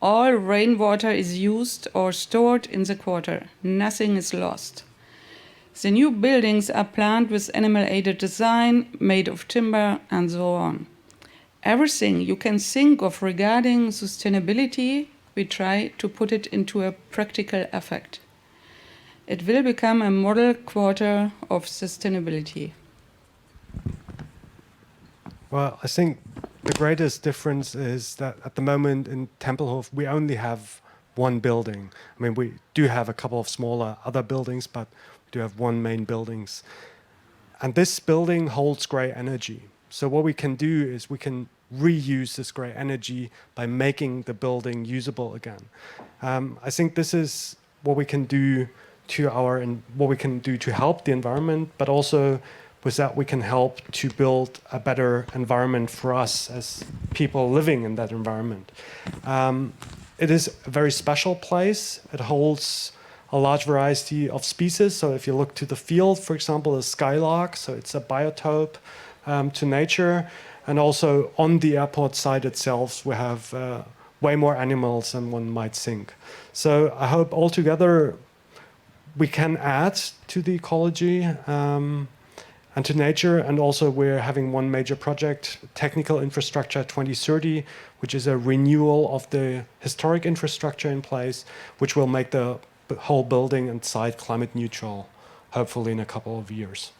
All rainwater is used or stored in the quarter. Nothing is lost. The new buildings are planned with animal-aided design, made of timber, and so on. Everything you can think of regarding sustainability, we try to put it into a practical effect. It will become a model quarter of sustainability. Well, I think the greatest difference is that at the moment in Templehof, we only have one building. I mean, we do have a couple of smaller other buildings, but we do have one main building. And this building holds grey energy. So what we can do is we can reuse this grey energy by making the building usable again. I think this is what we can do what we can do to help the environment, but also with that we can help to build a better environment for us as people living in that environment. It is a very special place. It holds a large variety of species. So if you look to the field, for example, the skylark, so it's a biotope to nature. And also on the airport site itself, we have way more animals than one might think. So I hope altogether we can add to the ecology and to nature. And also we're having one major project, Technical Infrastructure 2030, which is a renewal of the historic infrastructure in place, which will make the whole building and site climate neutral, hopefully in a couple of years.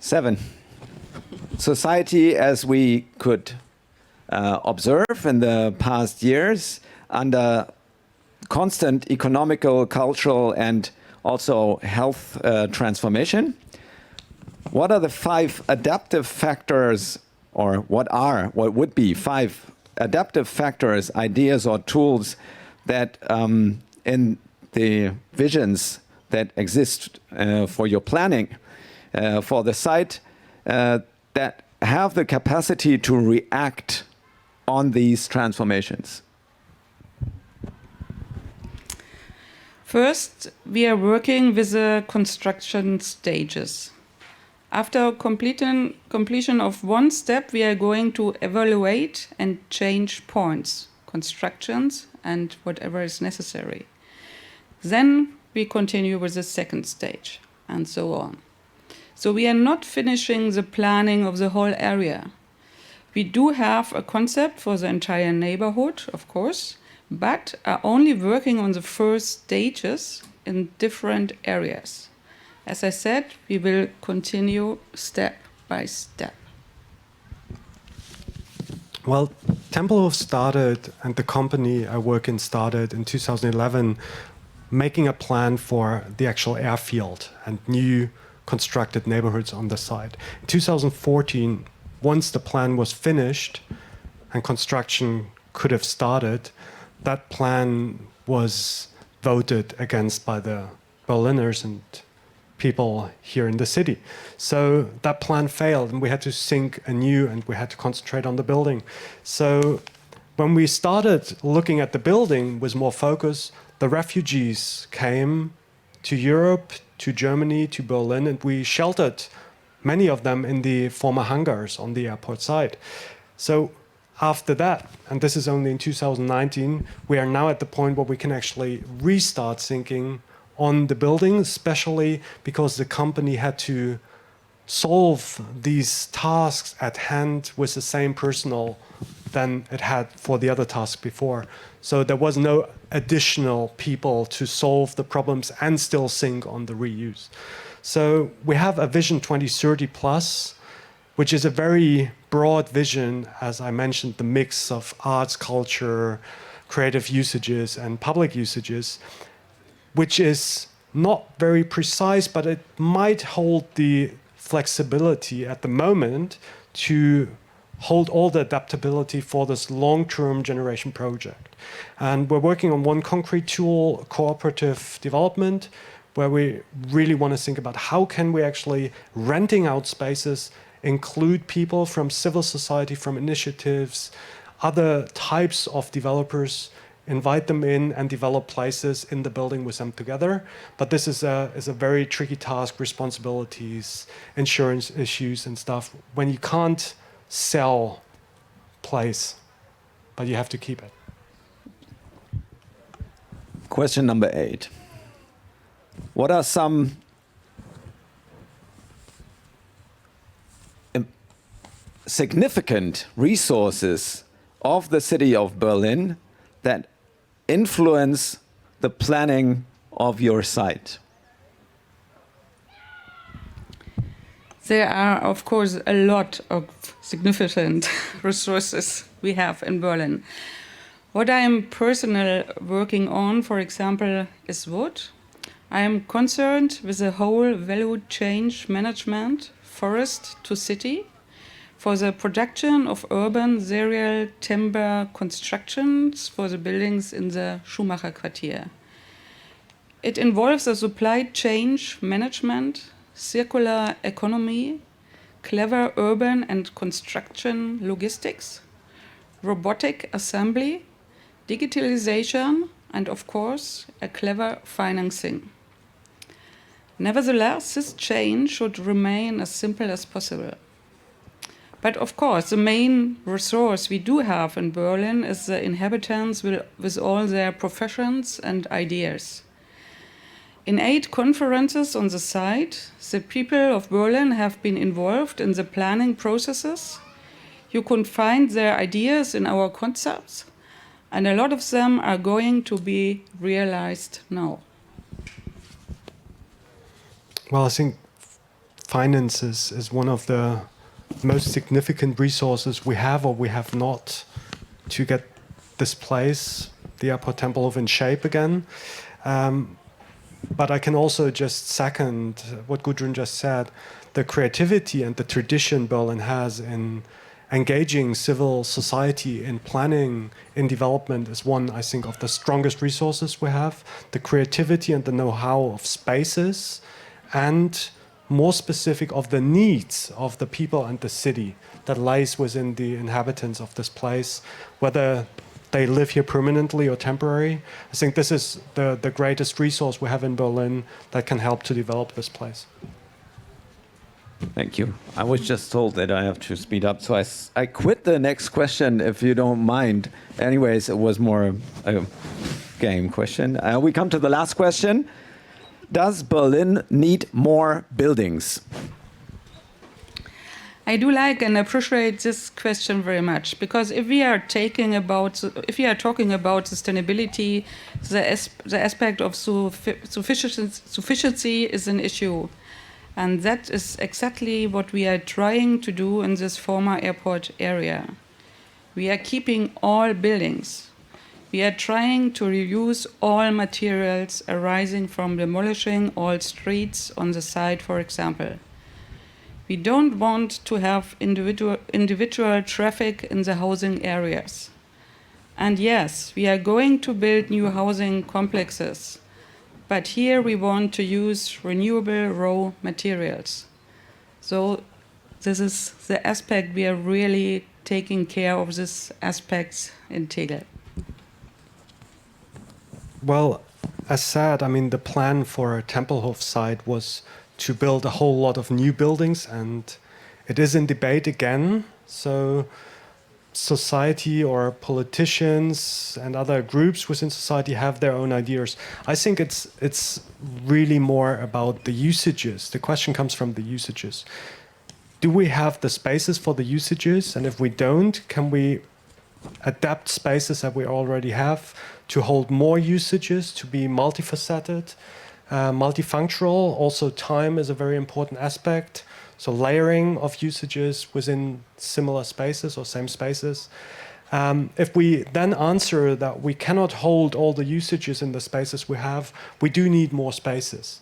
7. Society, as we could observe in the past years, under constant economical, cultural, and also health transformation. What are the 5 adaptive factors, or what would be 5 adaptive factors, ideas, or tools that in the visions that exist for your planning for the site that have the capacity to react on these transformations? First, we are working with the construction stages. After completion of one step, we are going to evaluate and change points, constructions, and whatever is necessary. Then we continue with the second stage, and so on. So we are not finishing the planning of the whole area. We do have a concept for the entire neighborhood, of course, but are only working on the first stages in different areas. As I said, we will continue step by step. Well, Templehof started, and the company I work in started in 2011, making a plan for the actual airfield and new constructed neighborhoods on the site. In 2014, once the plan was finished and construction could have started, that plan was voted against by the Berliners and people here in the city. So that plan failed, and we had to think anew, and we had to concentrate on the building. So when we started looking at the building with more focus, the refugees came to Europe, to Germany, to Berlin, and we sheltered many of them in the former hangars on the airport site. So after that, and this is only in 2019, we are now at the point where we can actually restart thinking on the building, especially because the company had to solve these tasks at hand with the same personnel than it had for the other tasks before. So there was no additional people to solve the problems and still think on the reuse. So we have a Vision 2030 plus, which is a very broad vision, as I mentioned, the mix of arts, culture, creative usages, and public usages, which is not very precise, but it might hold the flexibility at the moment to hold all the adaptability for this long-term generation project. And we're working on one concrete tool, cooperative development, where we really want to think about how can we actually renting out spaces, include people from civil society, from initiatives, other types of developers, invite them in and develop places in the building with them together. But this is a very tricky task, responsibilities, insurance issues and stuff, when you can't sell place, but you have to keep it. Question number 8. What are some significant resources of the city of Berlin that influence the planning of your site? There are, of course, a lot of significant resources we have in Berlin. What I am personally working on, for example, is wood. I am concerned with the whole value chain management, forest to city, for the production of urban serial timber constructions for the buildings in the Schumacher Quartier. It involves a supply chain management, circular economy, clever urban and construction logistics, robotic assembly, digitalization, and of course, a clever financing. Nevertheless, this chain should remain as simple as possible. But of course, the main resource we do have in Berlin is the inhabitants with all their professions and ideas. In 8 conferences on the site, the people of Berlin have been involved in the planning processes. You can find their ideas in our concepts, and a lot of them are going to be realized now. Well, I think finances is one of the most significant resources we have or we have not to get this place, the airport Templehof, in shape again. But I can also just second what Gudrun just said. The creativity and the tradition Berlin has in engaging civil society in planning, in development is one, I think, of the strongest resources we have. The creativity and the know-how of spaces, and more specific of the needs of the people and the city that lies within the inhabitants of this place, whether they live here permanently or temporary. I think this is the greatest resource we have in Berlin that can help to develop this place. Thank you. I was just told that I have to speed up, so I quit the next question, if you don't mind. Anyways, it was more a game question. We come to the last question. Does Berlin need more buildings? I do like and appreciate this question very much, because if we are talking about sustainability, the aspect of sufficiency is an issue. And that is exactly what we are trying to do in this former airport area. We are keeping all buildings. We are trying to reuse all materials arising from demolishing all streets on the site, for example. We don't want to have individual traffic in the housing areas. And yes, we are going to build new housing complexes. But here we want to use renewable raw materials. So this is the aspect we are really taking care of, this aspects in Tegel. Well, as said, I mean, the plan for Templehof site was to build a whole lot of new buildings, and it is in debate again. So society or politicians and other groups within society have their own ideas. I think it's really more about the usages. The question comes from the usages. Do we have the spaces for the usages? And if we don't, can we adapt spaces that we already have to hold more usages, to be multifaceted, multifunctional? Also, time is a very important aspect. So layering of usages within similar spaces or same spaces. If we then answer that we cannot hold all the usages in the spaces we have, we do need more spaces.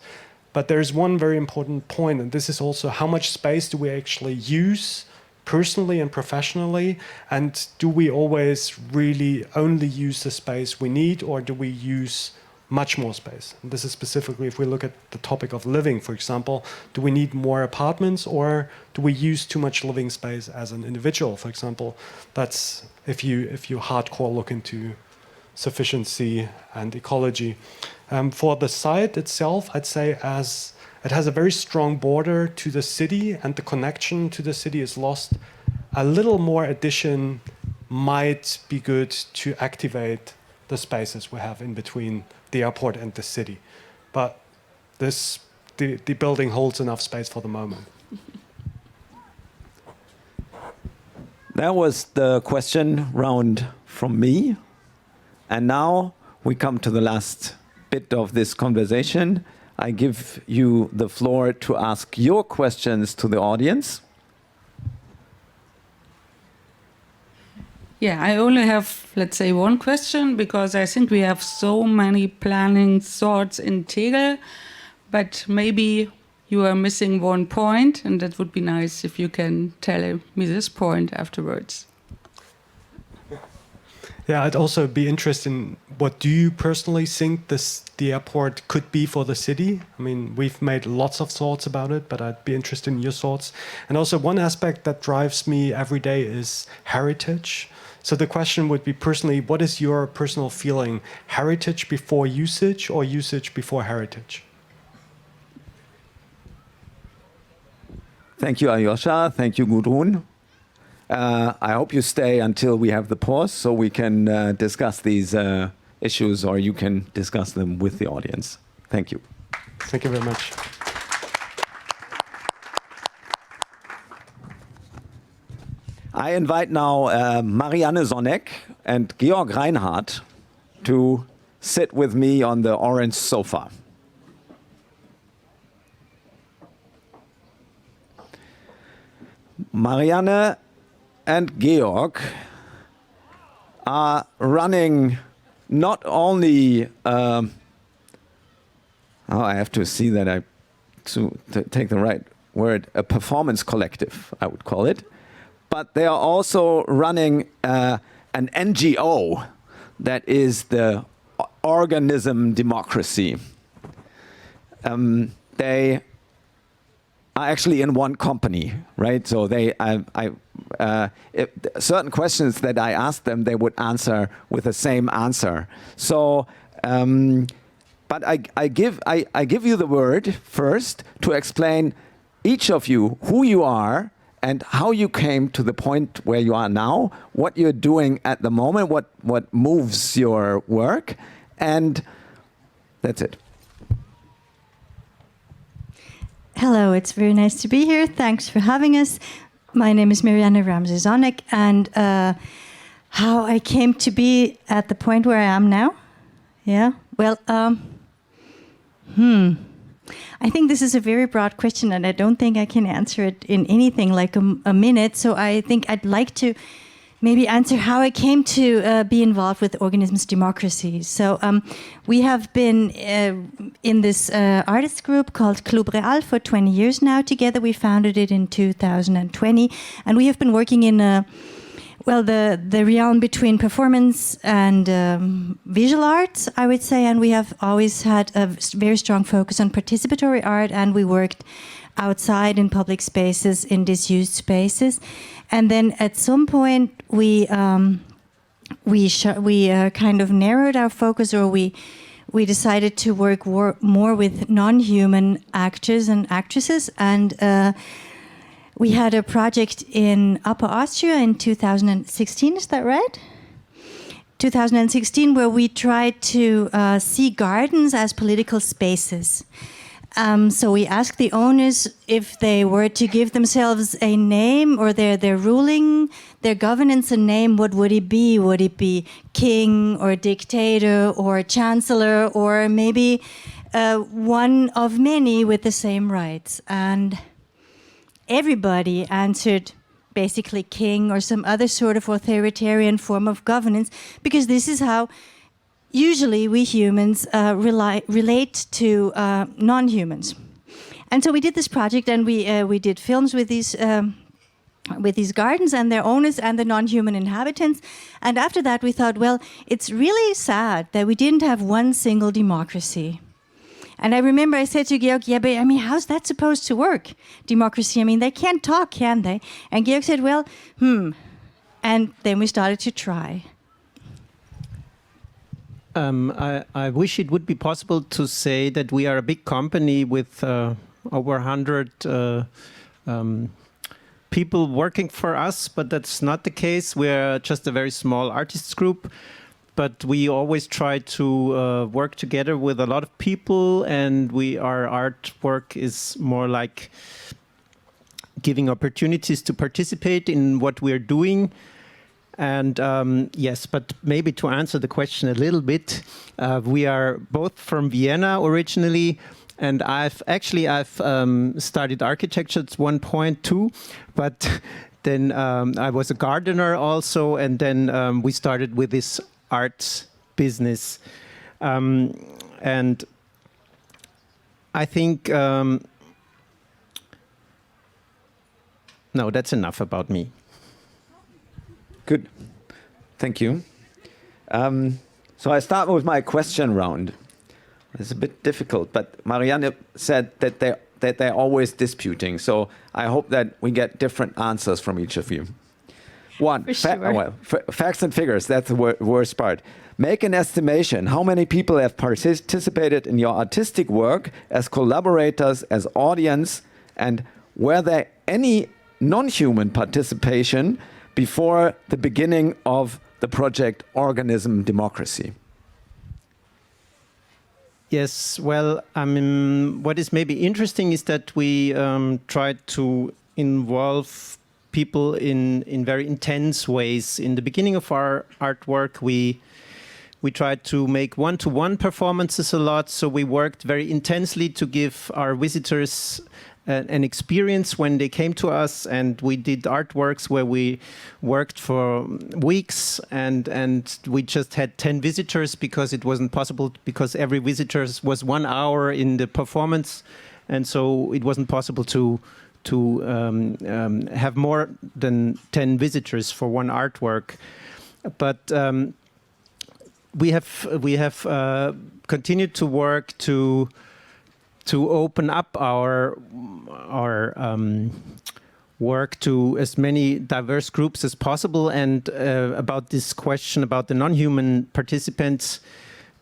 But there's one very important point, and this is also how much space do we actually use personally and professionally, and do we always really only use the space we need, or do we use much more space? And this is specifically if we look at the topic of living, for example, do we need more apartments, or do we use too much living space as an individual, for example? That's if you hardcore look into sufficiency and ecology. For the site itself, I'd say as it has a very strong border to the city, and the connection to the city is lost, a little more addition might be good to activate the spaces we have in between the airport and the city. But the building holds enough space for the moment. That was the question round from me. And now we come to the last bit of this conversation. I give you the floor to ask your questions to the audience. Yeah, I only have, let's say, one question, because I think we have so many planning thoughts in Tegel, but maybe you are missing one point, and that would be nice if you can tell me this point afterwards. Yeah, I'd also be interested in what do you personally think the airport could be for the city? I mean, we've made lots of thoughts about it, but I'd be interested in your thoughts. And also one aspect that drives me every day is heritage. So the question would be personally, what is your personal feeling? Heritage before usage or usage before heritage? Thank you, Alyosha. Thank you, Gudrun. I hope you stay until we have the pause so we can discuss these issues, or you can discuss them with the audience. Thank you. Thank you very much. I invite now Marianne Sonneck and Georg Reinhardt to sit with me on the orange sofa. Marianne and Georg are running not only, I have to see that to take the right word, a performance collective, I would call it, but they are also running an NGO that is the organism democracy. They are actually in one company, right? So they, certain questions that I asked them, they would answer with the same answer. So, but I give you the word first to explain each of you who you are and how you came to the point where you are now, what you're doing at the moment, what moves your work, and that's it. Hello, it's very nice to be here. Thanks for having us. My name is Marianne Ramsey-Sonneck, and how I came to be at the point where I am now? Yeah, well, I think this is a very broad question, and I don't think I can answer it in anything like a minute. So I think I'd like to maybe answer how I came to be involved with organisms democracy. So we have been in this artist group called Globalizers for 20 years now together. We founded it in 2020, and we have been working in the realm between performance and visual arts, I would say, and we have always had a very strong focus on participatory art, and we worked outside in public spaces, in disused spaces. And then at some point we kind of narrowed our focus, or we decided to work more with non-human actors and actresses, and we had a project in Upper Austria in 2016, is that right? 2016, where we tried to see gardens as political spaces. So we asked the owners if they were to give themselves a name, or their ruling, their governance a name, what would it be? Would it be king or dictator or chancellor, or maybe one of many with the same rights? And everybody answered basically king or some other sort of authoritarian form of governance, because this is how usually we humans relate to non-humans. And so we did this project, and we did films with these gardens and their owners and the non-human inhabitants. And after that we thought, well, it's really sad that we didn't have one single democracy. And I remember I said to Georg, yeah, but I mean, how's that supposed to work? Democracy, I mean, they can't talk, can they? And Georg said, well, And then we started to try. I wish it would be possible to say that we are a big company with over 100 people working for us, but that's not the case. We're just a very small artists group, but we always try to work together with a lot of people, and our artwork is more like giving opportunities to participate in what we're doing. And yes, but maybe to answer the question a little bit, we are both from Vienna originally, And I've studied architecture at one point too, but then I was a gardener also, and then we started with this art business. And I think, no, that's enough about me. Good. Thank you. So I start with my question round. It's a bit difficult, but Marianne said that they're always disputing. So I hope that we get different answers from each of you. One, facts and figures, that's the worst part. Make an estimation. How many people have participated in your artistic work as collaborators, as audience, and were there any non-human participation before the beginning of the project Organism Democracy? Yes, well, I mean, what is maybe interesting is that we tried to involve people in very intense ways. In the beginning of our artwork, we tried to make one-to-one performances a lot, so we worked very intensely to give our visitors an experience when they came to us, and we did artworks where we worked for weeks, and we just had 10 visitors because it wasn't possible, because every visitor was 1 hour in the performance, and so it wasn't possible to have more than 10 visitors for one artwork. But we have continued to work to open up our work to as many diverse groups as possible. And about this question about the non-human participants,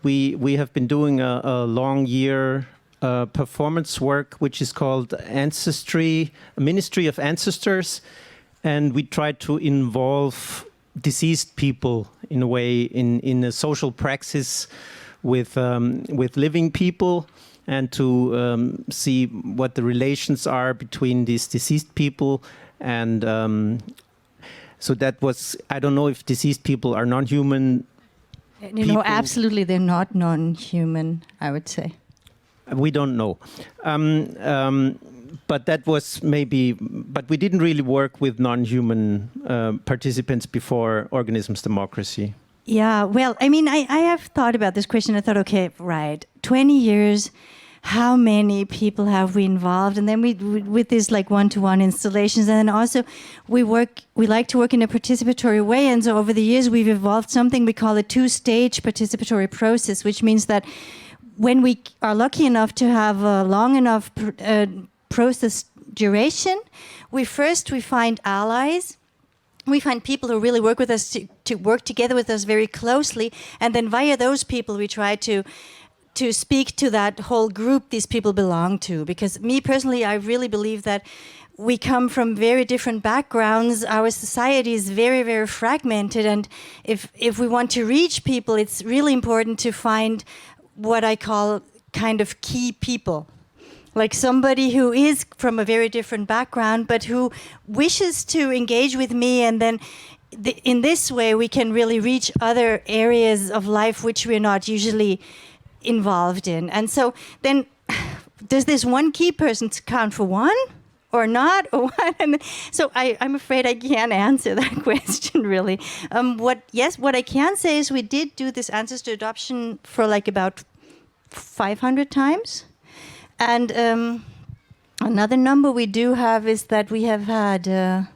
we have been doing a long year performance work, which is called Ancestry, Ministry of Ancestors. And we try to involve deceased people in a way in a social praxis with living people, and to see what the relations are between these deceased people. And so that was, I don't know if deceased people are non-human. No, absolutely, they're not non-human, I would say. We don't know. But that was maybe, but we didn't really work with non-human participants before Organisms Democracy. Yeah, well, I mean, I have thought about this question. I thought, okay, right, 20 years, how many people have we involved? And then we with this like one-to-one installations, and then also we like to work in a participatory way. And so over the years, we've evolved something we call a two-stage participatory process, which means that when we are lucky enough to have a long enough process duration, we find allies. We find people who really work with us to work together with us very closely, and then via those people we try to speak to that whole group these people belong to. Because me personally, I really believe that we come from very different backgrounds. Our society is very, very fragmented, and if we want to reach people, it's really important to find what I call kind of key people. Like somebody who is from a very different background, but who wishes to engage with me. And then in this way, we can really reach other areas of life which we're not usually involved in. And so then, does this one key person count for one or not? Or what? And so I'm afraid I can't answer that question, really. What I can say is we did do this ancestor adoption for like about 500 times. And another number we do have is that we have had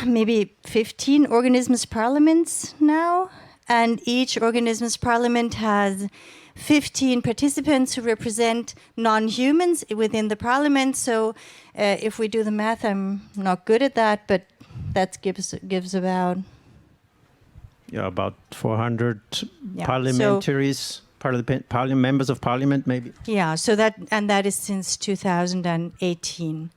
maybe 15 organisms parliaments now, and each organisms parliament has 15 participants who represent non-humans within the parliament. So if we do the math, I'm not good at that, but that gives about... Yeah, about 400 parliamentaries. Members of parliament, maybe. Yeah, so that is since 2018.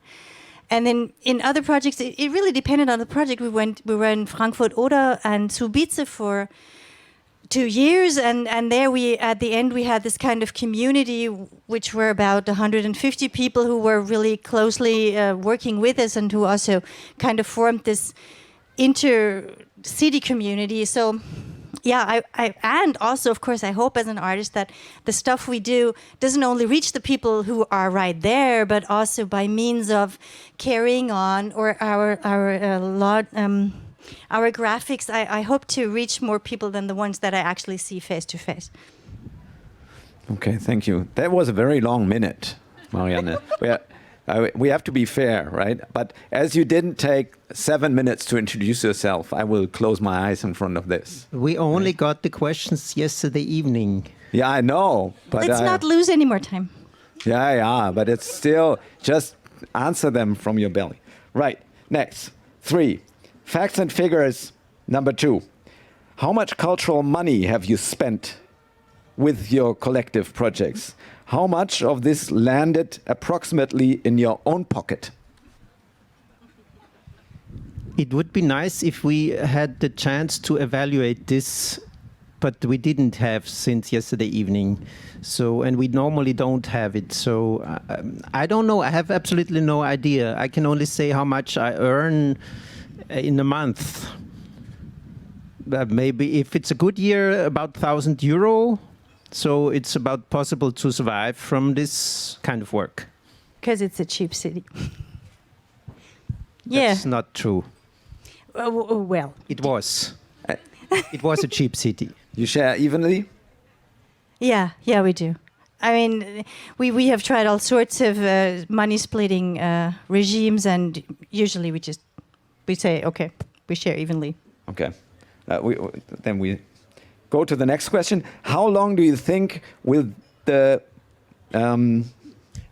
And then in other projects, it really depended on the project. We were in Frankfurt Oder and Subice for 2 years, and there at the end we had this kind of community, which were about 150 people who were really closely working with us, and who also kind of formed this inter-city community. So yeah, and also, of course, I hope as an artist that the stuff we do doesn't only reach the people who are right there, but also by means of carrying on or our graphics. I hope to reach more people than the ones that I actually see face to face. Okay, thank you. That was a very long minute, Marianne. We have to be fair, right? But as you didn't take 7 minutes to introduce yourself, I will close my eyes in front of this. We only got the questions yesterday evening. Yeah, I know. But Let's not lose any more time. Yeah, but it's still, just answer them from your belly. Right, next. 3, facts and figures, number 2. How much cultural money have you spent with your collective projects? How much of this landed approximately in your own pocket? It would be nice if we had the chance to evaluate this, but we didn't have since yesterday evening. So, and we normally don't have it. So I don't know. I have absolutely no idea. I can only say how much I earn in a month. Maybe if it's a good year, about €1,000. So it's about possible to survive from this kind of work. Because it's a cheap city. Yeah. That's not true. Well. It was. It was a cheap city. You share evenly? Yeah, we do. I mean, we have tried all sorts of money splitting regimes, and usually we say, okay, we share evenly. Okay. Then we go to the next question. How long do you think will the...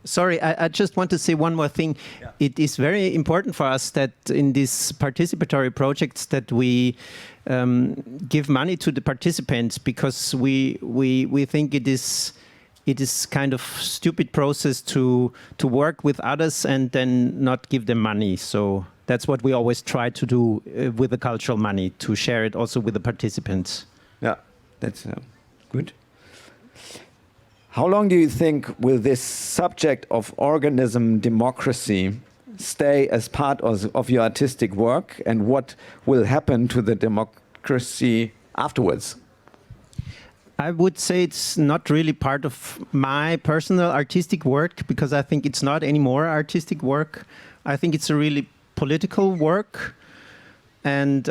Sorry, I just want to say one more thing. Yeah. It is very important for us that in these participatory projects that we give money to the participants, because we think it is kind of stupid process to work with others and then not give them money. So that's what we always try to do with the cultural money, to share it also with the participants. Yeah, that's good. How long do you think will this subject of organism democracy stay as part of your artistic work, and what will happen to the democracy afterwards? I would say it's not really part of my personal artistic work, because I think it's not anymore artistic work. I think it's a really political work, and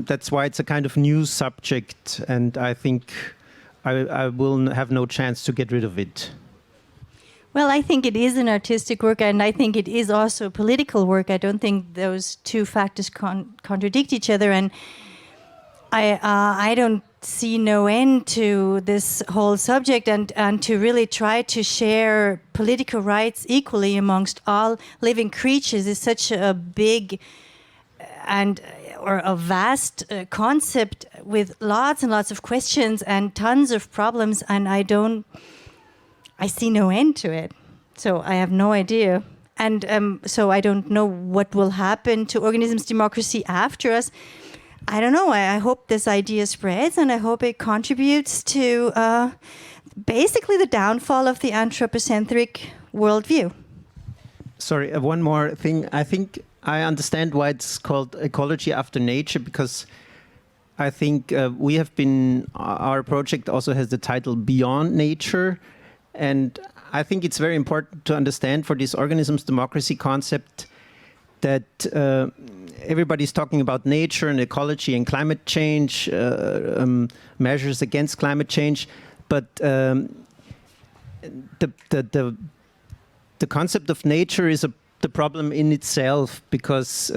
that's why it's a kind of new subject, and I think I will have no chance to get rid of it. Well, I think it is an artistic work, and I think it is also political work. I don't think those two factors contradict each other, and I don't see no end to this whole subject, and to really try to share political rights equally amongst all living creatures is such a big or a vast concept with lots and lots of questions and tons of problems, and I see no end to it. So I have no idea. And so I don't know what will happen to organisms democracy after us. I don't know. I hope this idea spreads, and I hope it contributes to basically the downfall of the anthropocentric worldview. Sorry, one more thing. I think I understand why it's called ecology after nature, because I think our project also has the title Beyond Nature. And I think it's very important to understand for this organisms democracy concept that everybody's talking about nature and ecology and climate change, measures against climate change. But the concept of nature is the problem in itself, because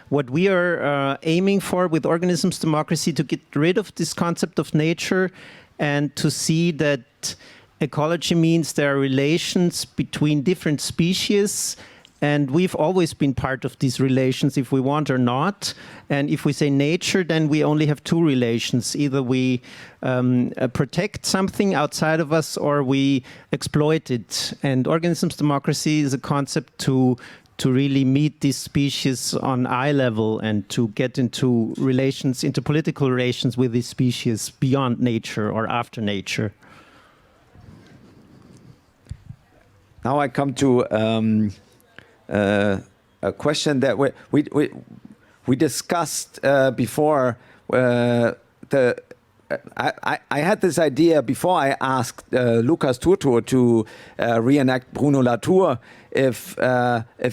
what we are aiming for with organisms democracy, to get rid of this concept of nature and to see that ecology means there are relations between different species, and we've always been part of these relations, if we want or not. And if we say nature, then we only have two relations. Either we protect something outside of us, or we exploit it. And organisms democracy is a concept to really meet these species on eye level, and to get into relations, into political relations with these species beyond nature or after nature. Now I come to a question that we discussed before, the I had this idea before I asked Lucas Turtur to reenact Bruno Latour, if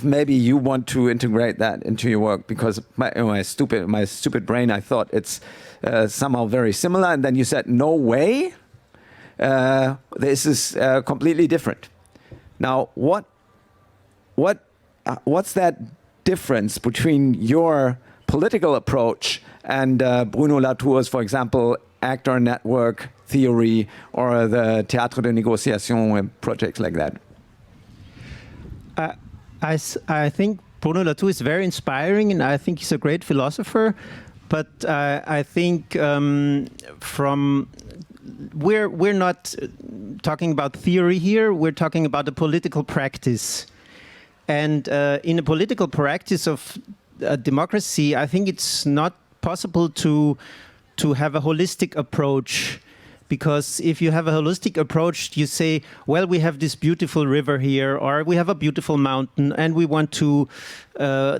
maybe you want to integrate that into your work, because my stupid brain, I thought it's somehow very similar, and then you said no way. This is completely different. Now, what's that difference between your political approach and Bruno Latour's, for example, actor network theory or the théâtre de négociation and projects like that? I think Bruno Latour is very inspiring, and I think he's a great philosopher. But I think we're not talking about theory here. We're talking about a political practice. And in a political practice of democracy, I think it's not possible to have a holistic approach. Because if you have a holistic approach, you say, well, we have this beautiful river here, or we have a beautiful mountain, and we want to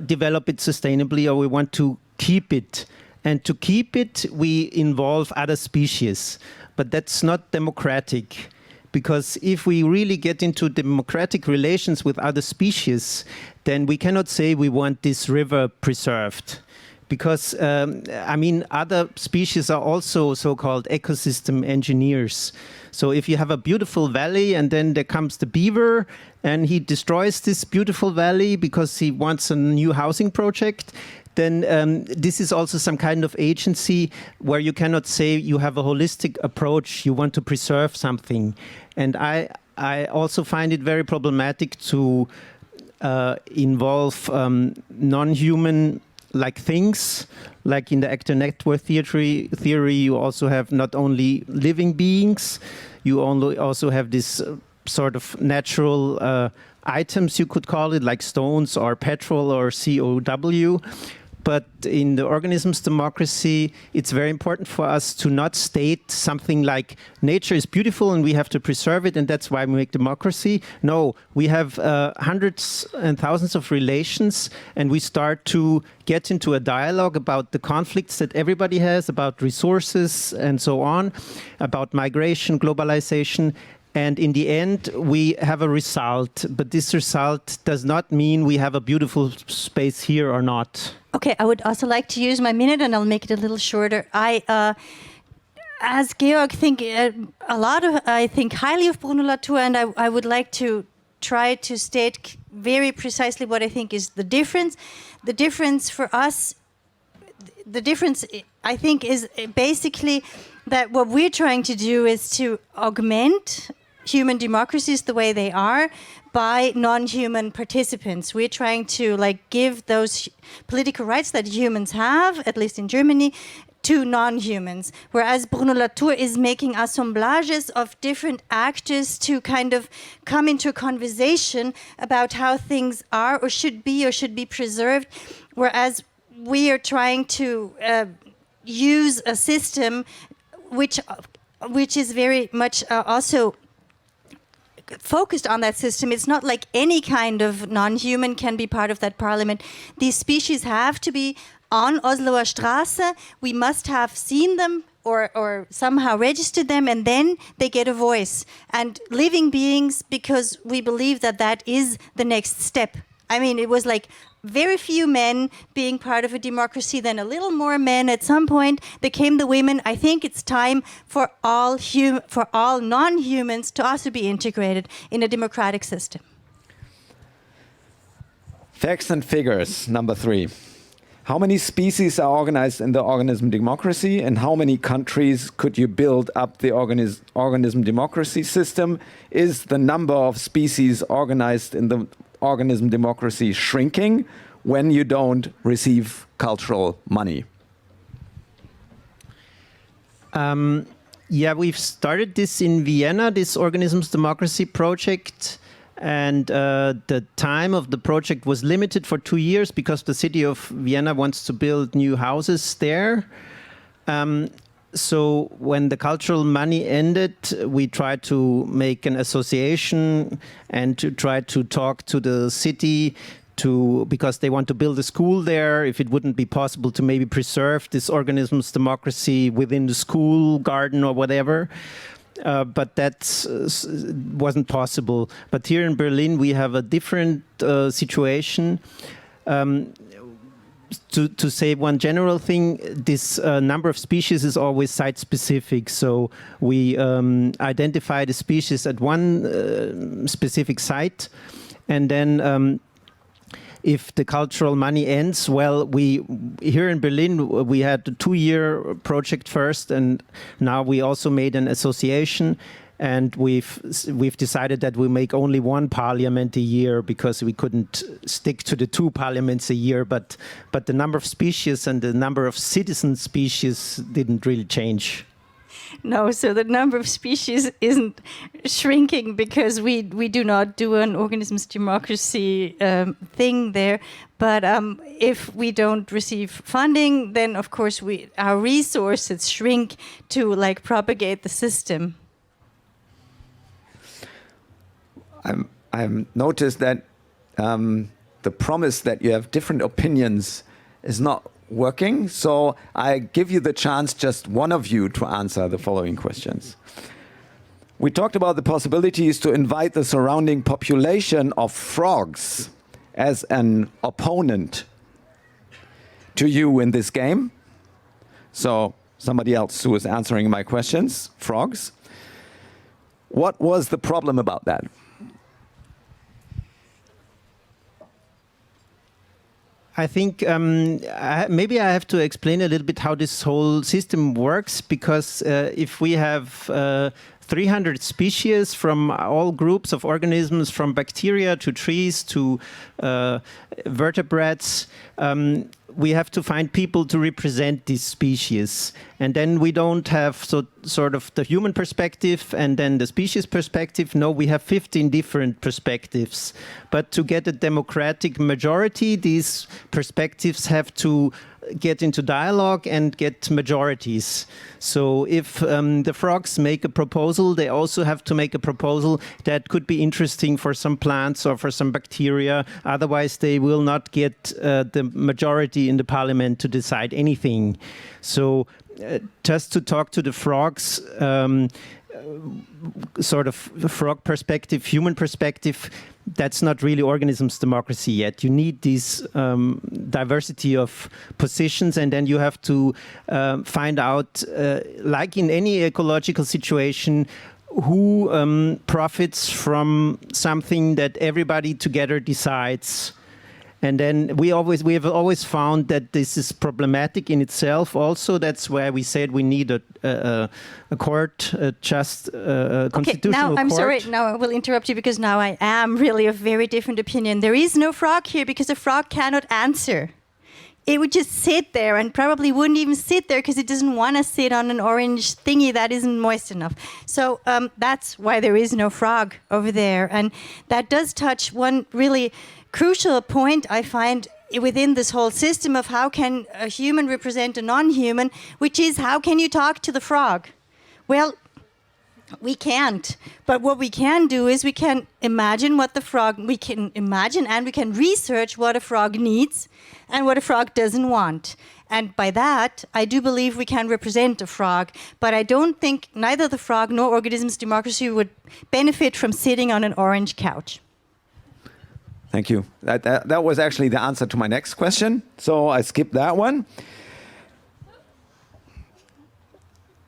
develop it sustainably, or we want to keep it. And to keep it, we involve other species. But that's not democratic. Because if we really get into democratic relations with other species, then we cannot say we want this river preserved. Because, I mean, other species are also so-called ecosystem engineers. So if you have a beautiful valley and then there comes the beaver and he destroys this beautiful valley because he wants a new housing project, then this is also some kind of agency where you cannot say you have a holistic approach, you want to preserve something. And I also find it very problematic to involve non-human things, like in the actor network theory, you also have not only living beings, you also have this sort of natural items, you could call it, like stones or petrol or COW. But in the organisms democracy, it's very important for us to not state something like nature is beautiful and we have to preserve it and that's why we make democracy. No, we have hundreds and thousands of relations and we start to get into a dialogue about the conflicts that everybody has, about resources and so on, about migration, globalization. And in the end, we have a result, but this result does not mean we have a beautiful space here or not. Okay, I would also like to use my minute, and I'll make it a little shorter. As Georg, think I think highly of Bruno Latour, and I would like to try to state very precisely what I think is the difference. The difference for us, I think, is basically that what we're trying to do is to augment human democracies the way they are by non-human participants. We're trying to give those political rights that humans have, at least in Germany, to non-humans. Whereas Bruno Latour is making assemblages of different actors to kind of come into a conversation about how things are or should be preserved. Whereas we are trying to use a system which is very much also focused on that system. It's not like any kind of non-human can be part of that parliament. These species have to be on Osloer Straße. We must have seen them or somehow registered them, and then they get a voice. And living beings, because we believe that that is the next step. I mean, it was very few men being part of a democracy, then a little more men. At some point, there came the women. I think it's time for all non-humans to also be integrated in a democratic system. Facts and figures, number 3. How many species are organized in the organism democracy, and how many countries could you build up the organism democracy system? Is the number of species organized in the organism democracy shrinking when you don't receive cultural money? Yeah, we've started this in Vienna, this organisms democracy project. And the time of the project was limited for 2 years because the city of Vienna wants to build new houses there. So when the cultural money ended, we tried to make an association and to try to talk to the city because they want to build a school there, if it wouldn't be possible to maybe preserve this organism's democracy within the school garden or whatever. But that wasn't possible. But here in Berlin, we have a different situation. To say one general thing, this number of species is always site-specific. So we identify the species at one specific site, and then if the cultural money ends, well, here in Berlin, we had a 2-year project first, and now we also made an association. And we've decided that we make only one parliament a year because we couldn't stick to the 2 parliaments a year. But the number of species and the number of citizen species didn't really change. No, so the number of species isn't shrinking because we do not do an organisms democracy thing there. But if we don't receive funding, then of course our resources shrink to like propagate the system. I've noticed that the promise that you have different opinions is not working. So I give you the chance, just one of you, to answer the following questions. We talked about the possibilities to invite the surrounding population of frogs as an opponent to you in this game. So somebody else who is answering my questions, frogs. What was the problem about that? I think maybe I have to explain a little bit how this whole system works, because if we have 300 species from all groups of organisms, from bacteria to trees to vertebrates, we have to find people to represent these species. And then we don't have sort of the human perspective and then the species perspective. No, we have 15 different perspectives. But to get a democratic majority, these perspectives have to get into dialogue and get majorities. So if the frogs make a proposal, they also have to make a proposal that could be interesting for some plants or for some bacteria. Otherwise, they will not get the majority in the parliament to decide anything. So just to talk to the frogs, sort of frog perspective, human perspective, that's not really organisms democracy yet. You need this diversity of positions, and then you have to find out, like in any ecological situation, who profits from something that everybody together decides. And then we have always found that this is problematic in itself. Also, that's why we said we need a court, a just constitutional now, I'm court. sorry. Now I will interrupt you because now I am really of very different opinion. There is no frog here because a frog cannot answer. It would just sit there and probably wouldn't even sit there because it doesn't want to sit on an orange thingy that isn't moist enough. So that's why there is no frog over there. And that does touch one really crucial point I find within this whole system of how can a human represent a non-human, which is how can you talk to the frog? Well, we can't. But what we can do is we can imagine what the frog, we can imagine and we can research what a frog needs and what a frog doesn't want. And by that, I do believe we can represent a frog. But I don't think neither the frog nor organisms democracy would benefit from sitting on an orange couch. Thank you. That was actually the answer to my next question, so I skipped that one.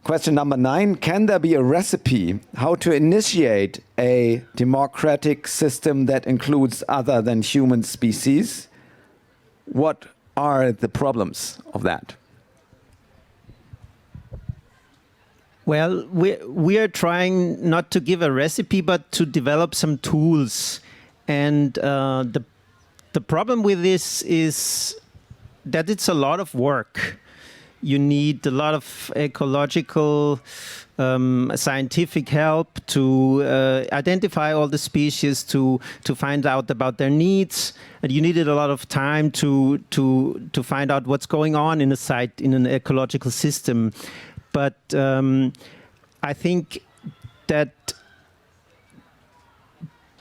Question number 9, can there be a recipe how to initiate a democratic system that includes other than human species? What are the problems of that? Well, we are trying not to give a recipe, but to develop some tools. And the problem with this is that it's a lot of work. You need a lot of ecological, scientific help to identify all the species, to find out about their needs. And you needed a lot of time to find out what's going on in a site, in an ecological system. But I think that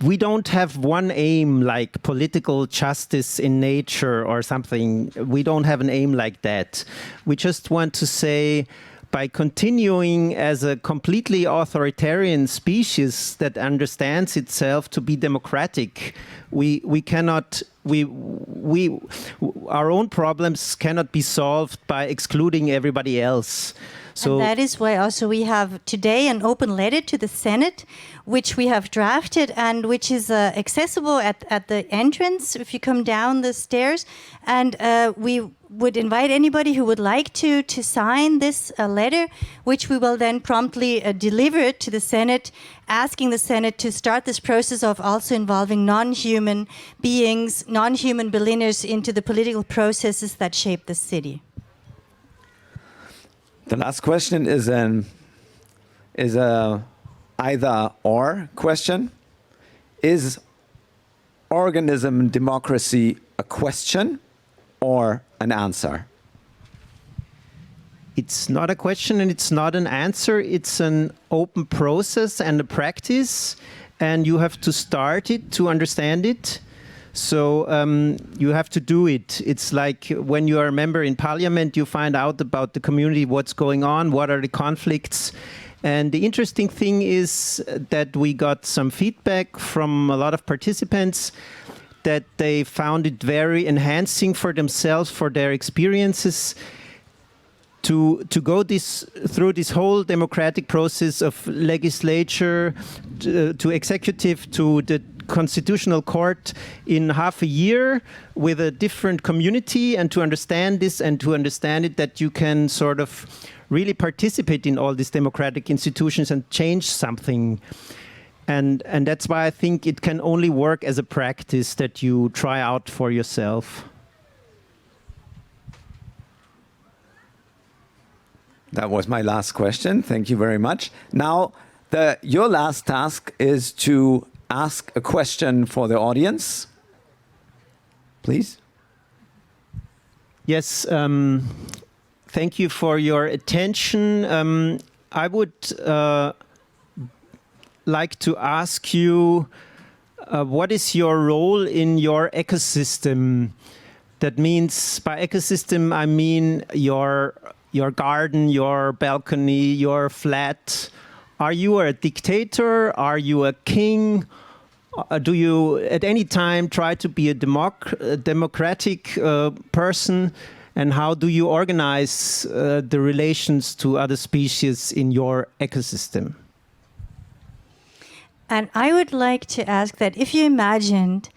we don't have one aim like political justice in nature or something. We don't have an aim like that. We just want to say, by continuing as a completely authoritarian species that understands itself to be democratic, our own problems cannot be solved by excluding everybody else. So and that is why also we have today an open letter to the Senate, which we have drafted and which is accessible at the entrance if you come down the stairs. And we would invite anybody who would like to sign this letter, which we will then promptly deliver to the Senate, asking the Senate to start this process of also involving non-human beings, non-human Berliners into the political processes that shape the city. The last question is a either-or question. Is organism democracy a question or an answer? it's not a question and it's not an answer. It's an open process and a practice, and you have to start it to understand it. So you have to do it. It's like when you are a member in parliament, you find out about the community, what's going on, what are the conflicts. And the interesting thing is that we got some feedback from a lot of participants that they found it very enhancing for themselves, for their experiences, to go through this whole democratic process of legislature to executive to the constitutional court in half a year with a different community, and to understand this and to understand it that you can sort of really participate in all these democratic institutions and change something. And that's why I think it can only work as a practice that you try out for yourself. That was my last question. Thank you very much. Now, your last task is to ask a question for the audience. Please. Yes, thank you for your attention. I would like to ask you, what is your role in your ecosystem? That means, by ecosystem, I mean your garden, your balcony, your flat. Are you a dictator? Are you a king? Do you at any time try to be a democratic person? And how do you organize the relations to other species in your ecosystem? And I would like to ask that if you imagined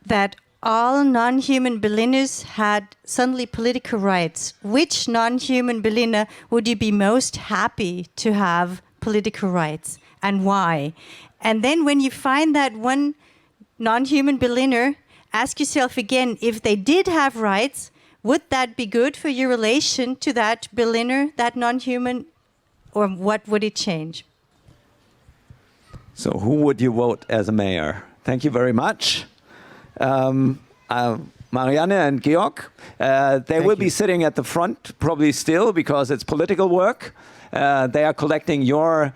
that all non-human Berliners had suddenly political rights, which non-human Berliner would you be most happy to have political rights, and why? And then when you find that one non-human Berliner, ask yourself again, if they did have rights, would that be good for your relation to that Berliner, that non-human, or what would it change? So who would you vote as a mayor? Thank you very much. Marianne and Georg, they will be sitting at the front probably still because it's political work. They are collecting your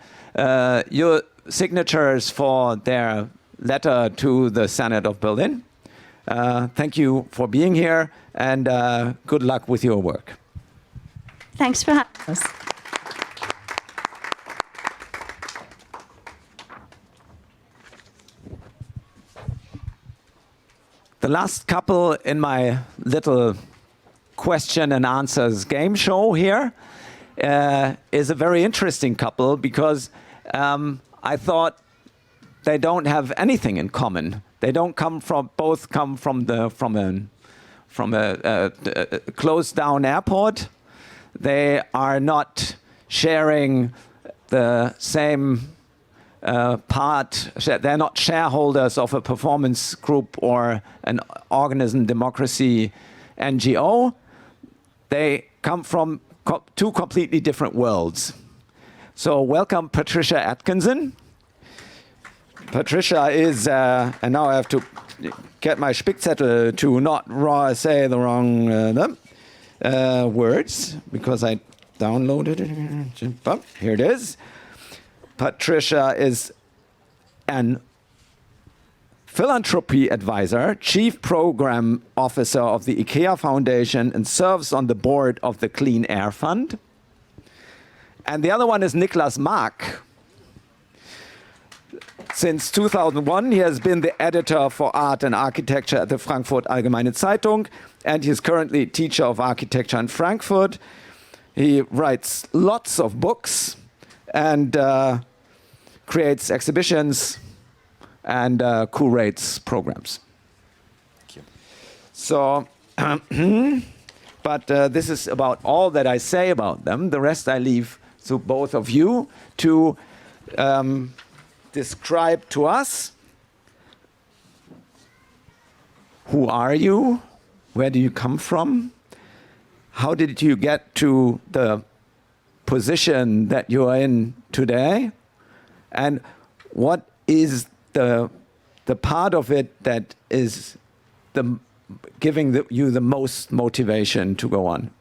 signatures for their letter to the Senate of Berlin. Thank you for being here, and good luck with your work. Thanks for having us. The last couple in my little question and answers game show here is a very interesting couple because I thought they don't have anything in common. They don't both come from a closed down airport. They are not sharing the same they're not shareholders of a performance group or an organism democracy NGO. They come from two completely different worlds. So welcome Patricia Atkinson. Patricia is, and now I have to get my Spickzettel to not say the wrong words because I downloaded it. Here it is. Patricia is an philanthropy advisor, chief program officer of the IKEA Foundation, and serves on the board of the Clean Air Fund. And the other one is Niklas Mark. Since 2001, he has been the editor for art and architecture at the Frankfurt Allgemeine Zeitung, and he's currently teacher of architecture in Frankfurt. He writes lots of books and creates exhibitions and curates programs. Thank you. So, but this is about all that I say about them. The rest I leave to both of you to describe to us. Who are you? Where do you come from? How did you get to the position that you are in today? And what is the part of it that is giving you the most motivation to go on?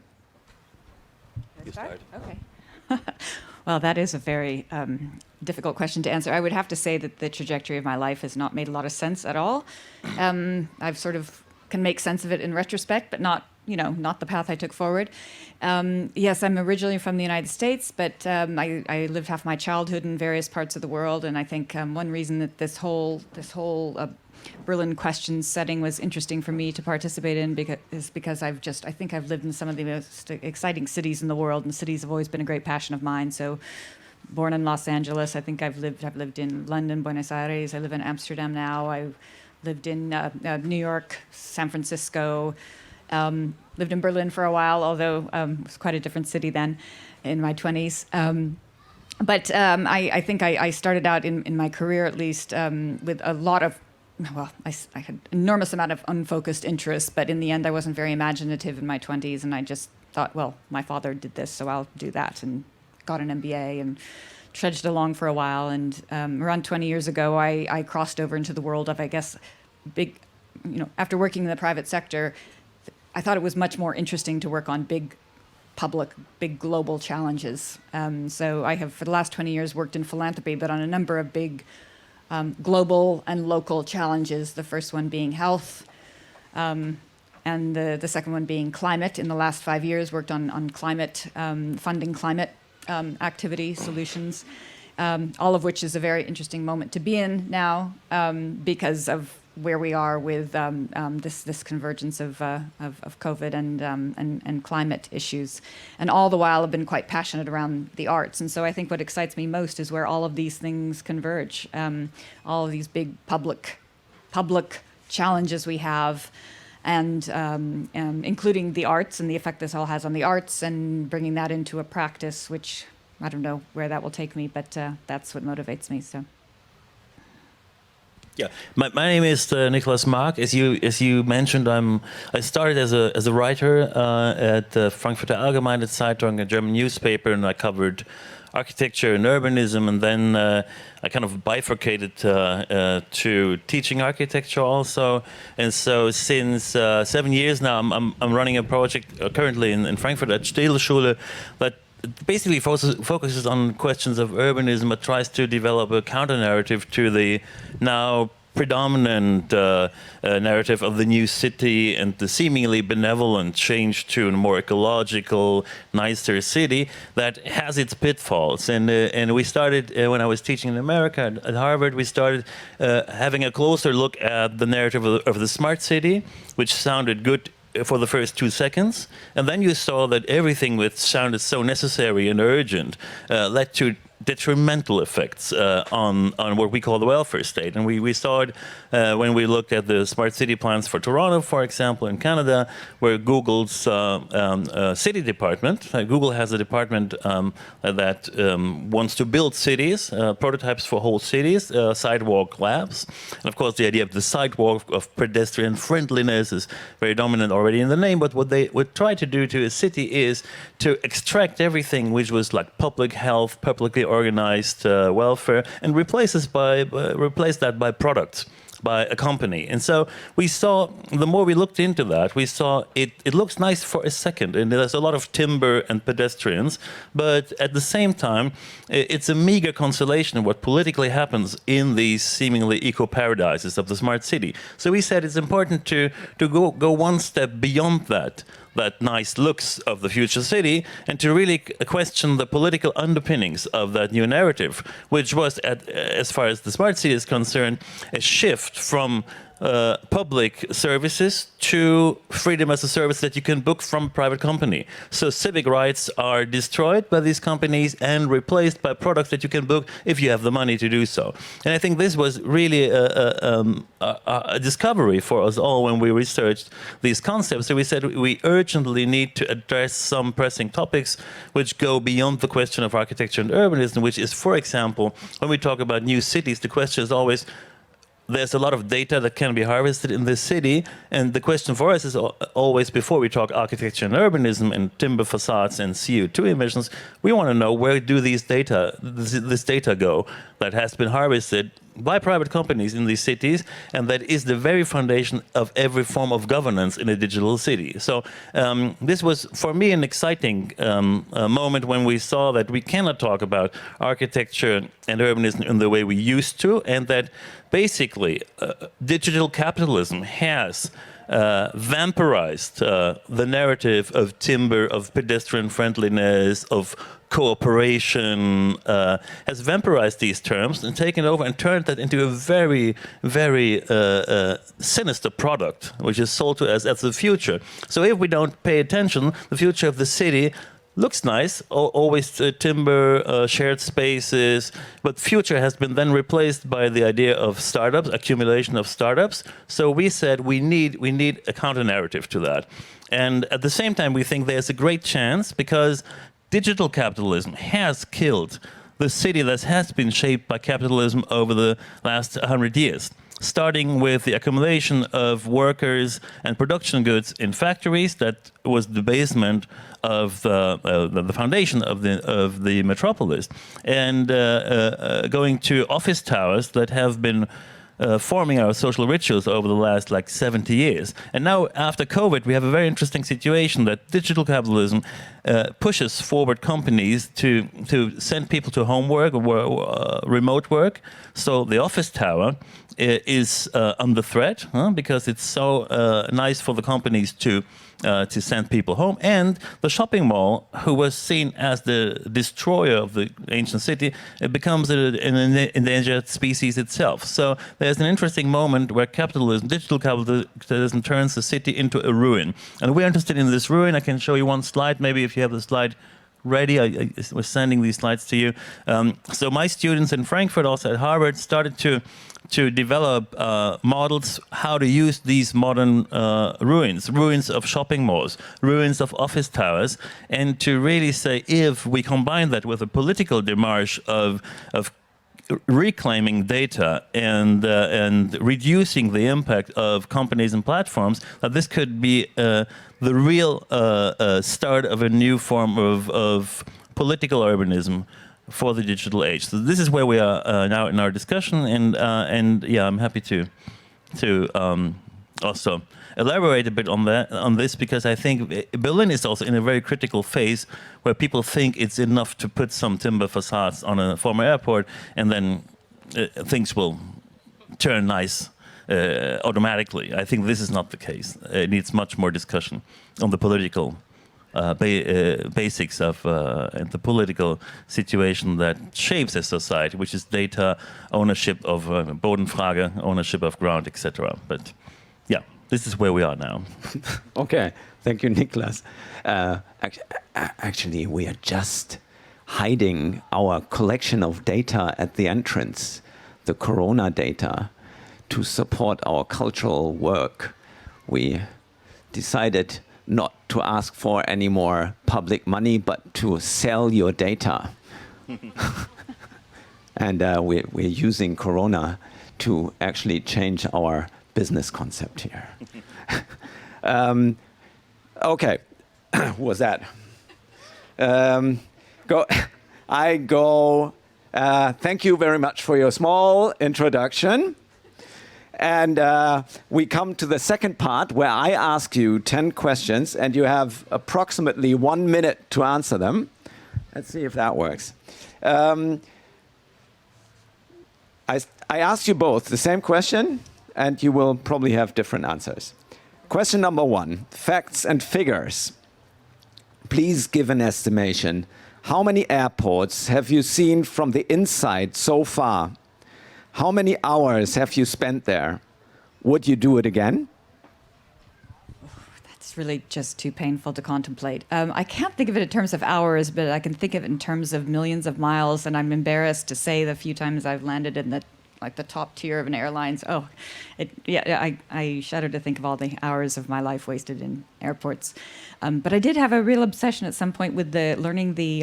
Okay. Well, that is a very difficult question to answer. I would have to say that the trajectory of my life has not made a lot of sense at all. I've sort of can make sense of it in retrospect, but not the path I took forward. Yes, I'm originally from the United States, but I lived half my childhood in various parts of the world, and I think one reason that this whole Berlin questions setting was interesting for me to participate in is because I think I've lived in some of the most exciting cities in the world, and cities have always been a great passion of mine. So, born in Los Angeles, I think I've lived in London, Buenos Aires. I live in Amsterdam now. I lived in New York, San Francisco. Lived in Berlin for a while, although it was quite a different city then in my 20s. But I think I started out in my career, at least, with a lot of, I had an enormous amount of unfocused interests, but in the end, I wasn't very imaginative in my 20s, and I just thought, well, my father did this, so I'll do that, and got an MBA and trudged along for a while. And around 20 years ago, I crossed over into the world of, I guess, after working in the private sector, I thought it was much more interesting to work on big global challenges. So I have, for the last 20 years, worked in philanthropy, but on a number of big global and local challenges, the first one being health, and the second one being climate. In the last 5 years, worked on climate, funding climate activity solutions, all of which is a very interesting moment to be in now because of where we are with this convergence of COVID and climate issues. And all the while I've been quite passionate around the arts. And so I think what excites me most is where all of these things converge. All of these big public challenges we have, and including the arts and the effect this all has on the arts, and bringing that into a practice, which I don't know where that will take me, but that's what motivates me. So. Yeah, my name is Niklas Mark. As you mentioned, I started as a writer at the Frankfurter Allgemeine Zeitung, a German newspaper, and I covered architecture and urbanism, and then I kind of bifurcated to teaching architecture also. And so since 7 years now, I'm running a project currently in Frankfurt at Tegel that basically focuses on questions of urbanism, but tries to develop a counter-narrative to the now predominant narrative of the new city and the seemingly benevolent change to a more ecological, nicer city that has its pitfalls. And we started, when I was teaching in America at Harvard, we started having a closer look at the narrative of the smart city, which sounded good for the first 2 seconds, and then you saw that everything which sounded so necessary and urgent led to detrimental effects on what we call the welfare state. And we saw it when we looked at the smart city plans for Toronto, for example, in Canada, where Google's city department, Google has a department that wants to build cities, prototypes for whole cities, sidewalk labs. And of course, the idea of the sidewalk, of pedestrian friendliness, is very dominant already in the name. But what they would try to do to a city is to extract everything which was like public health, publicly organized welfare, and replace that by products, by a company. And so we saw, the more we looked into that, we saw it looks nice for a second, and there's a lot of timber and pedestrians, but at the same time, it's a meager consolation of what politically happens in these seemingly eco-paradises of the smart city. So we said it's important to go one step beyond that nice looks of the future city, and to really question the political underpinnings of that new narrative, which was, as far as the smart city is concerned, a shift from public services to freedom as a service that you can book from a private company. So civic rights are destroyed by these companies and replaced by products that you can book if you have the money to do so. And I think this was really a discovery for us all when we researched these concepts. So we said we urgently need to address some pressing topics which go beyond the question of architecture and urbanism, which is, for example, when we talk about new cities, the question is always, there's a lot of data that can be harvested in this city, and the question for us is always, before we talk architecture and urbanism and timber facades and CO2 emissions, we want to know, where do this data go that has been harvested by private companies in these cities, and that is the very foundation of every form of governance in a digital city. So this was, for me, an exciting moment when we saw that we cannot talk about architecture and urbanism in the way we used to, and that basically digital capitalism has vampirized the narrative of timber, of pedestrian friendliness, of cooperation, has vampirized these terms and taken over and turned that into a very, very sinister product, which is sold to us as the future. So if we don't pay attention, the future of the city looks nice, always timber, shared spaces, but future has been then replaced by the idea of startups, accumulation of startups. So we said we need a counter narrative to that. And at the same time, we think there's a great chance, because digital capitalism has killed the city that has been shaped by capitalism over the last 100 years. Starting with the accumulation of workers and production goods in factories, that was the basement of the foundation of the metropolis, and going to office towers that have been forming our social rituals over the last 70 years. And now, after COVID, we have a very interesting situation that digital capitalism pushes forward companies to send people to homework or remote work. So the office tower is under threat because it's so nice for the companies to send people home. And the shopping mall, who was seen as the destroyer of the ancient city, it becomes an endangered species itself. So there's an interesting moment where digital capitalism turns the city into a ruin. And we're interested in this ruin. I can show you one slide, maybe if you have the slide ready. I was sending these slides to you. So my students in Frankfurt, also at Harvard, started to develop models how to use these modern ruins of shopping malls, ruins of office towers, and to really say, if we combine that with a political démarche of reclaiming data and reducing the impact of companies and platforms, that this could be the real start of a new form of political urbanism for the digital age. So this is where we are now in our discussion, and yeah, I'm happy to also elaborate a bit on this, because I think Berlin is also in a very critical phase where people think it's enough to put some timber facades on a former airport, and then things will turn nice automatically. I think this is not the case. It needs much more discussion on the political basics of and the political situation that shapes a society, which is data, ownership of Bodenfrage, ownership of ground, etc. But yeah, this is where we are now. Okay, thank you, Niklas. Actually, we are just hiding our collection of data at the entrance, the corona data, to support our cultural work. We decided not to ask for any more public money, but to sell your data. And we're using Corona to actually change our business concept here. Okay, who was that? I go Thank you very much for your small introduction. And we come to the second part where I ask you 10 questions and you have approximately 1 minute to answer them. Let's see if that works. I asked you both the same question and you will probably have different answers. Question number 1, facts and figures. Please give an estimation. How many airports have you seen from the inside so far? How many hours have you spent there? Would you do it again? That's really just too painful to contemplate. I can't think of it in terms of hours, but I can think of it in terms of millions of miles. And I'm embarrassed to say the few times I've landed in the top tier of an airline's. I shudder to think of all the hours of my life wasted in airports. But I did have a real obsession at some point with learning the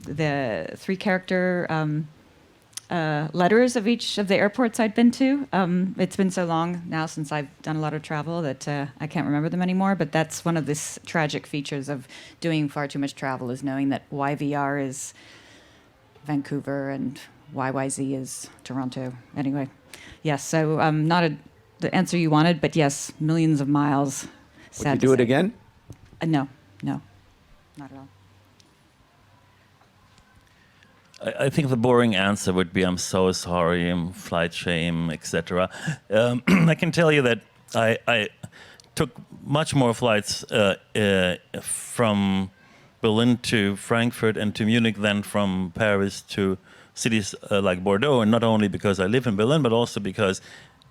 3-character letters of each of the airports I'd been to. It's been so long now since I've done a lot of travel that I can't remember them anymore, but that's one of the tragic features of doing far too much travel, is knowing that YVR is Vancouver and YYZ is Toronto. Anyway, yes, so not the answer you wanted, but yes, millions of miles. Would you do it again? No, not at all. I think the boring answer would be, I'm so sorry, flight shame, etc. I can tell you that I took much more flights from Berlin to Frankfurt and to Munich than from Paris to cities like Bordeaux, and not only because I live in Berlin, but also because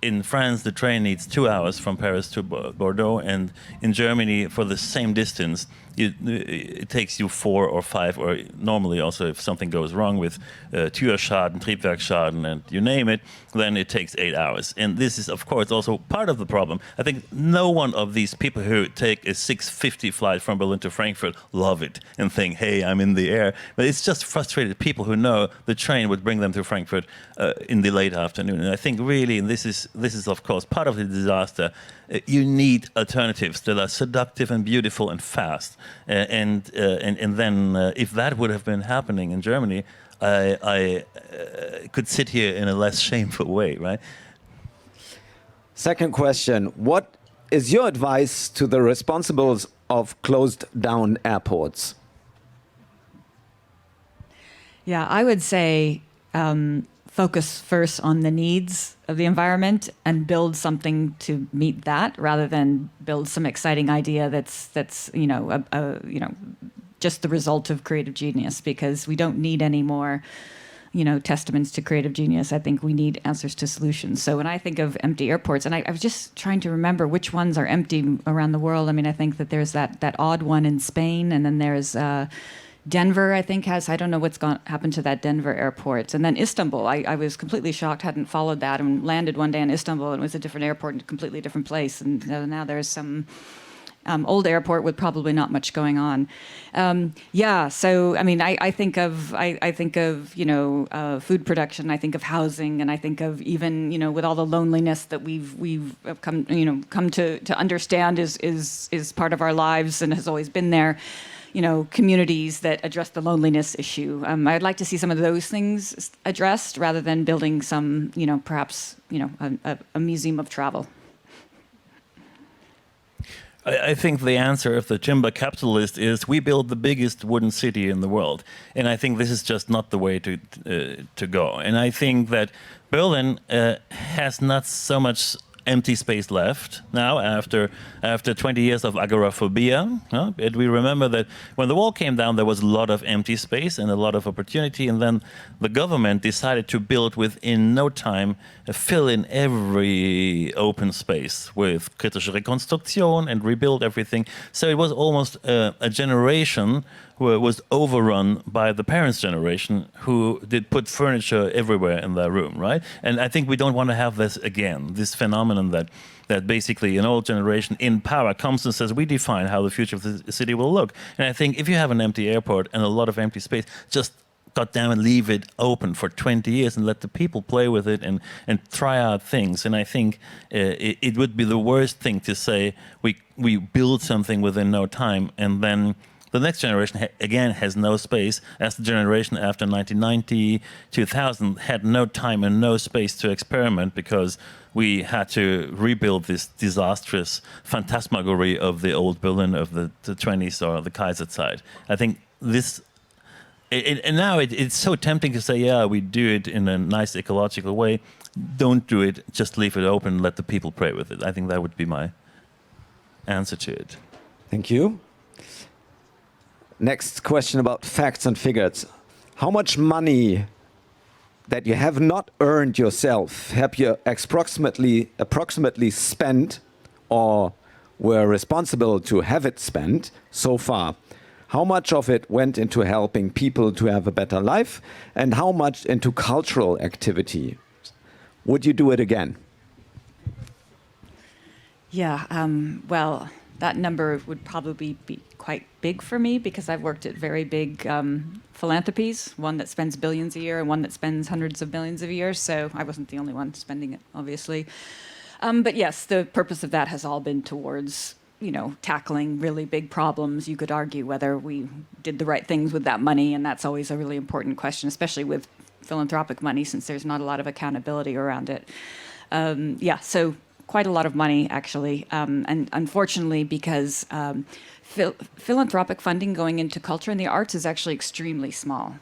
in France the train needs 2 hours from Paris to Bordeaux, and in Germany for the same distance it takes you 4 or 5, or normally also if something goes wrong with Türschaden, Triebwerksschaden, and you name it, then it takes 8 hours. And this is of course also part of the problem. I think no one of these people who take a 6:50 flight from Berlin to Frankfurt love it and think, hey, I'm in the air. But it's just frustrated people who know the train would bring them to Frankfurt in the late afternoon. And I think really, and this is of course part of the disaster, you need alternatives that are seductive and beautiful and fast. And then if that would have been happening in Germany, I could sit here in a less shameful way, right? Second question. What is your advice to the responsibles of closed down airports? Yeah, I would say focus first on the needs of the environment and build something to meet that, rather than build some exciting idea that's just the result of creative genius, because we don't need any more testaments to creative genius. I think we need answers to solutions. So when I think of empty airports, and I was just trying to remember which ones are empty around the world. I mean, I think that there's that odd one in Spain, and then there's Denver, I think, I don't know what's happened to that Denver airport. And then Istanbul, I was completely shocked, hadn't followed that, and landed one day in Istanbul, and it was a different airport in a completely different place. And now there's some old airport with probably not much going on. So I mean, I think of food production. I think of housing, and I think of even with all the loneliness that we've come to understand is part of our lives and has always been there. Communities that address the loneliness issue. I'd like to see some of those things addressed, rather than building some, perhaps, a museum of travel. I think the answer of the timber capitalist is we build the biggest wooden city in the world, and I think this is just not the way to go. And I think that Berlin has not so much empty space left now after 20 years of agoraphobia. And we remember that when the wall came down, there was a lot of empty space and a lot of opportunity, and then the government decided to build within no time, fill in every open space with kritische Rekonstruktion and rebuild everything. So it was almost a generation who was overrun by the parents' generation, who did put furniture everywhere in their room, right? And I think we don't want to have this again, this phenomenon that basically an old generation in power comes and says, we define how the future of the city will look. And I think if you have an empty airport and a lot of empty space, just goddamn it, leave it open for 20 years and let the people play with it and try out things. And I think it would be the worst thing to say we build something within no time and then The next generation, again, has no space, as the generation after 1990, 2000 had no time and no space to experiment because we had to rebuild this disastrous phantasmagory of the old Berlin of the 20s or the Kaiserzeit. I think this, and now it's so tempting to say, yeah, we do it in a nice ecological way. Don't do it, just leave it open, let the people play with it. I think that would be my answer to it. Thank you. Next question about facts and figures. How much money that you have not earned yourself have you approximately spent or were responsible to have it spent so far? How much of it went into helping people to have a better life, and how much into cultural activity? Would you do it again? Yeah, well, that number would probably be quite big for me because I've worked at very big philanthropies, one that spends billions a year and one that spends hundreds of millions a year. So I wasn't the only one spending it, obviously. But yes, the purpose of that has all been towards, tackling really big problems. You could argue whether we did the right things with that money, and that's always a really important question, especially with philanthropic money, since there's not a lot of accountability around it. So quite a lot of money, actually. And unfortunately, because philanthropic funding going into culture and the arts is actually extremely small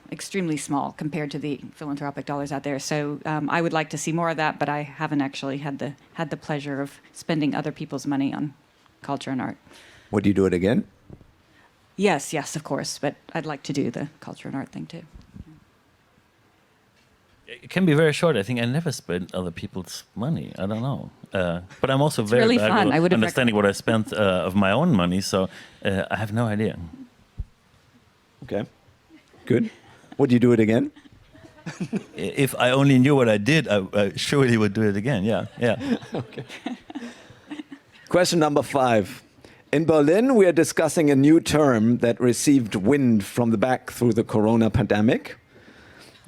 compared to the philanthropic dollars out there. So I would like to see more of that, but I haven't actually had the pleasure of spending other people's money on culture and art. Would you do it again? Yes, of course. But I'd like to do the culture and art thing too. It can be very short. I think I never spent other people's money. I don't know. But I'm also It's very really bad fun. at I would have understanding what I spent of my own money, so I have no idea. Okay, good. Would you do it again? If I only knew what I did, I surely would do it again. Yeah. Okay. Question number 5. In Berlin, we are discussing a new term that received wind from the back through the corona pandemic.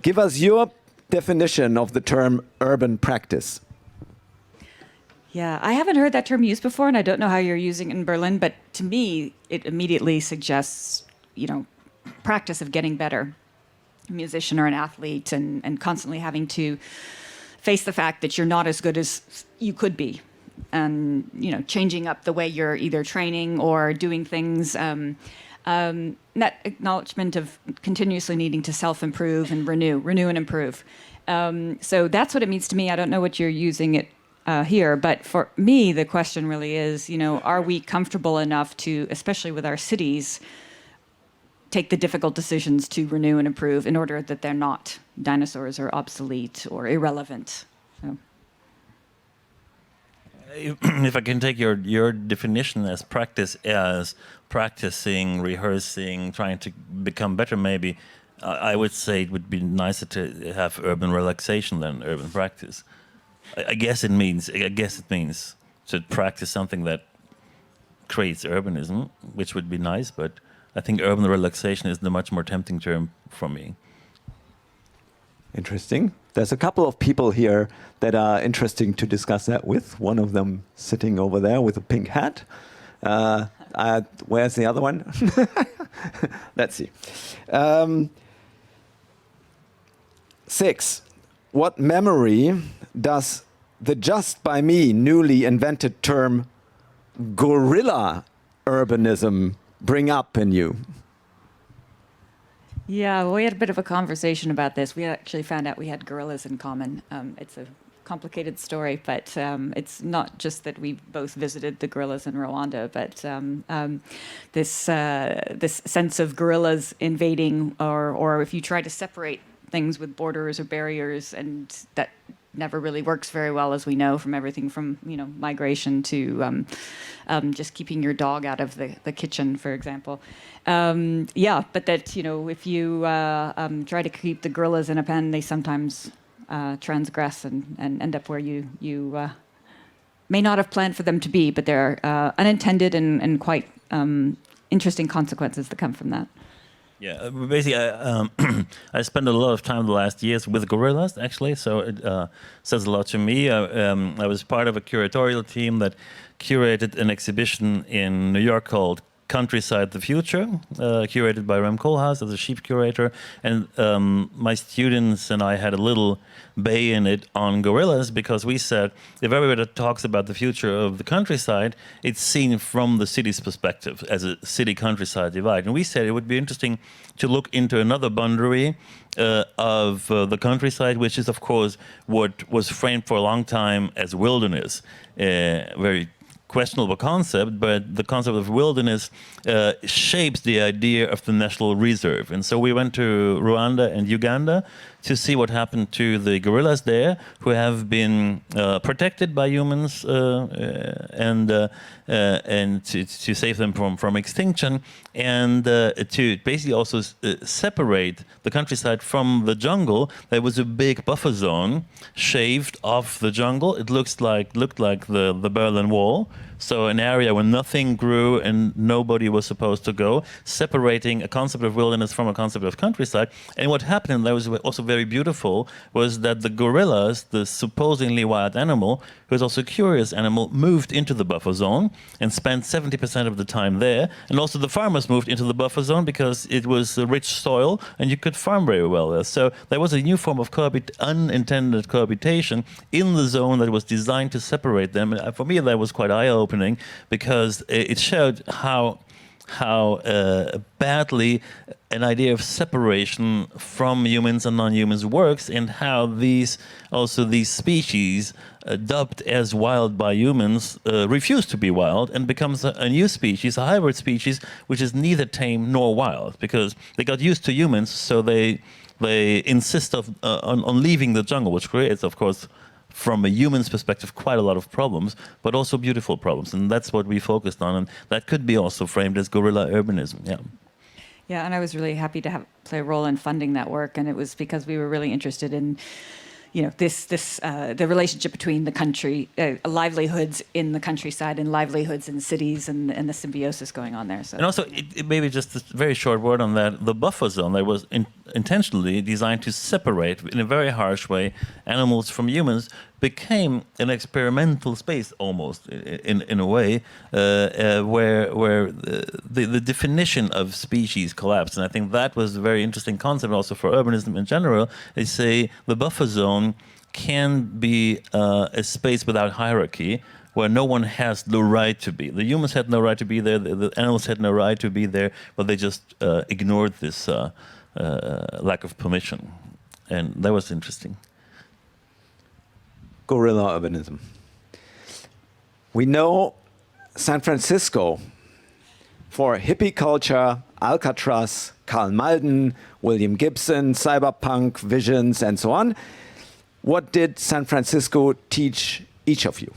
Give us your definition of the term urban practice. Yeah, I haven't heard that term used before, and I don't know how you're using it in Berlin, but to me, it immediately suggests, practice of getting better. A musician or an athlete, and constantly having to face the fact that you're not as good as you could be. And, changing up the way you're either training or doing things. That acknowledgement of continuously needing to self-improve and renew and improve. So that's what it means to me. I don't know what you're using it here, but for me, the question really is, are we comfortable enough to, especially with our cities, take the difficult decisions to renew and improve in order that they're not dinosaurs or obsolete or irrelevant? So. If I can take your definition as practice as practicing, rehearsing, trying to become better, maybe I would say it would be nicer to have urban relaxation than urban practice. I guess it means to practice something that creates urbanism, which would be nice, but I think urban relaxation is the much more tempting term for me. Interesting. There's a couple of people here that are interesting to discuss that with. One of them sitting over there with a pink hat. Where's the other one? Let's see. 6. What memory does the just by me newly invented term guerrilla urbanism bring up in you? Yeah, we had a bit of a conversation about this. We actually found out we had gorillas in common. It's a complicated story, but it's not just that we both visited the gorillas in Rwanda, but this sense of gorillas invading, or if you try to separate things with borders or barriers, and that never really works very well, as we know, from everything from migration to just keeping your dog out of the kitchen, for example. But that if you try to keep the gorillas in a pen, they sometimes transgress and end up where you may not have planned for them to be, but there are unintended and quite interesting consequences that come from that. Yeah, basically, I spent a lot of time the last years with gorillas, actually, so it says a lot to me. I was part of a curatorial team that curated an exhibition in New York called Countryside: The Future, curated by Rem Koolhaas as a sheep curator. And my students and I had a little bay in it on gorillas, because we said if everybody talks about the future of the countryside, it's seen from the city's perspective as a city-countryside divide. And we said it would be interesting to look into another boundary of the countryside, which is, of course, what was framed for a long time as wilderness. Very questionable concept, but the concept of wilderness shapes the idea of the national reserve. And so we went to Rwanda and Uganda to see what happened to the gorillas there, who have been protected by humans and to save them from extinction, and to basically also separate the countryside from the jungle. There was a big buffer zone shaved off the jungle. It looked like the Berlin Wall. So an area where nothing grew and nobody was supposed to go, separating a concept of wilderness from a concept of countryside. And what happened, and that was also very beautiful, was that the gorillas, the supposedly wild animal, who is also a curious animal, moved into the buffer zone and spent 70% of the time there. And also the farmers moved into the buffer zone because it was a rich soil and you could farm very well there. So there was a new form of unintended cohabitation in the zone that was designed to separate them. And for me, that was quite eye-opening, because it showed how badly an idea of separation from humans and non-humans works, and how these species dubbed as wild by humans refuse to be wild and becomes a new species, a hybrid species, which is neither tame nor wild, because they got used to humans, so they insist on leaving the jungle, which creates, of course, from a human's perspective, quite a lot of problems, but also beautiful problems. And that's what we focused on. And that could be also framed as guerrilla urbanism. Yeah. Yeah, and I was really happy to play a role in funding that work. And it was because we were really interested in, the relationship between the country, livelihoods in the countryside and livelihoods in cities, and the symbiosis going on there. So. And also, maybe just a very short word on that, the buffer zone that was intentionally designed to separate, in a very harsh way, animals from humans, became an experimental space almost, in a way, where the definition of species collapsed. And I think that was a very interesting concept also for urbanism in general. They say the buffer zone can be a space without hierarchy, where no one has the right to be. The humans had no right to be there, the animals had no right to be there, but they just ignored this lack of permission. And that was interesting. Guerrilla urbanism. We know San Francisco for hippie culture, Alcatraz, Karl Malden, William Gibson, cyberpunk, visions, and so on. What did San Francisco teach each of you?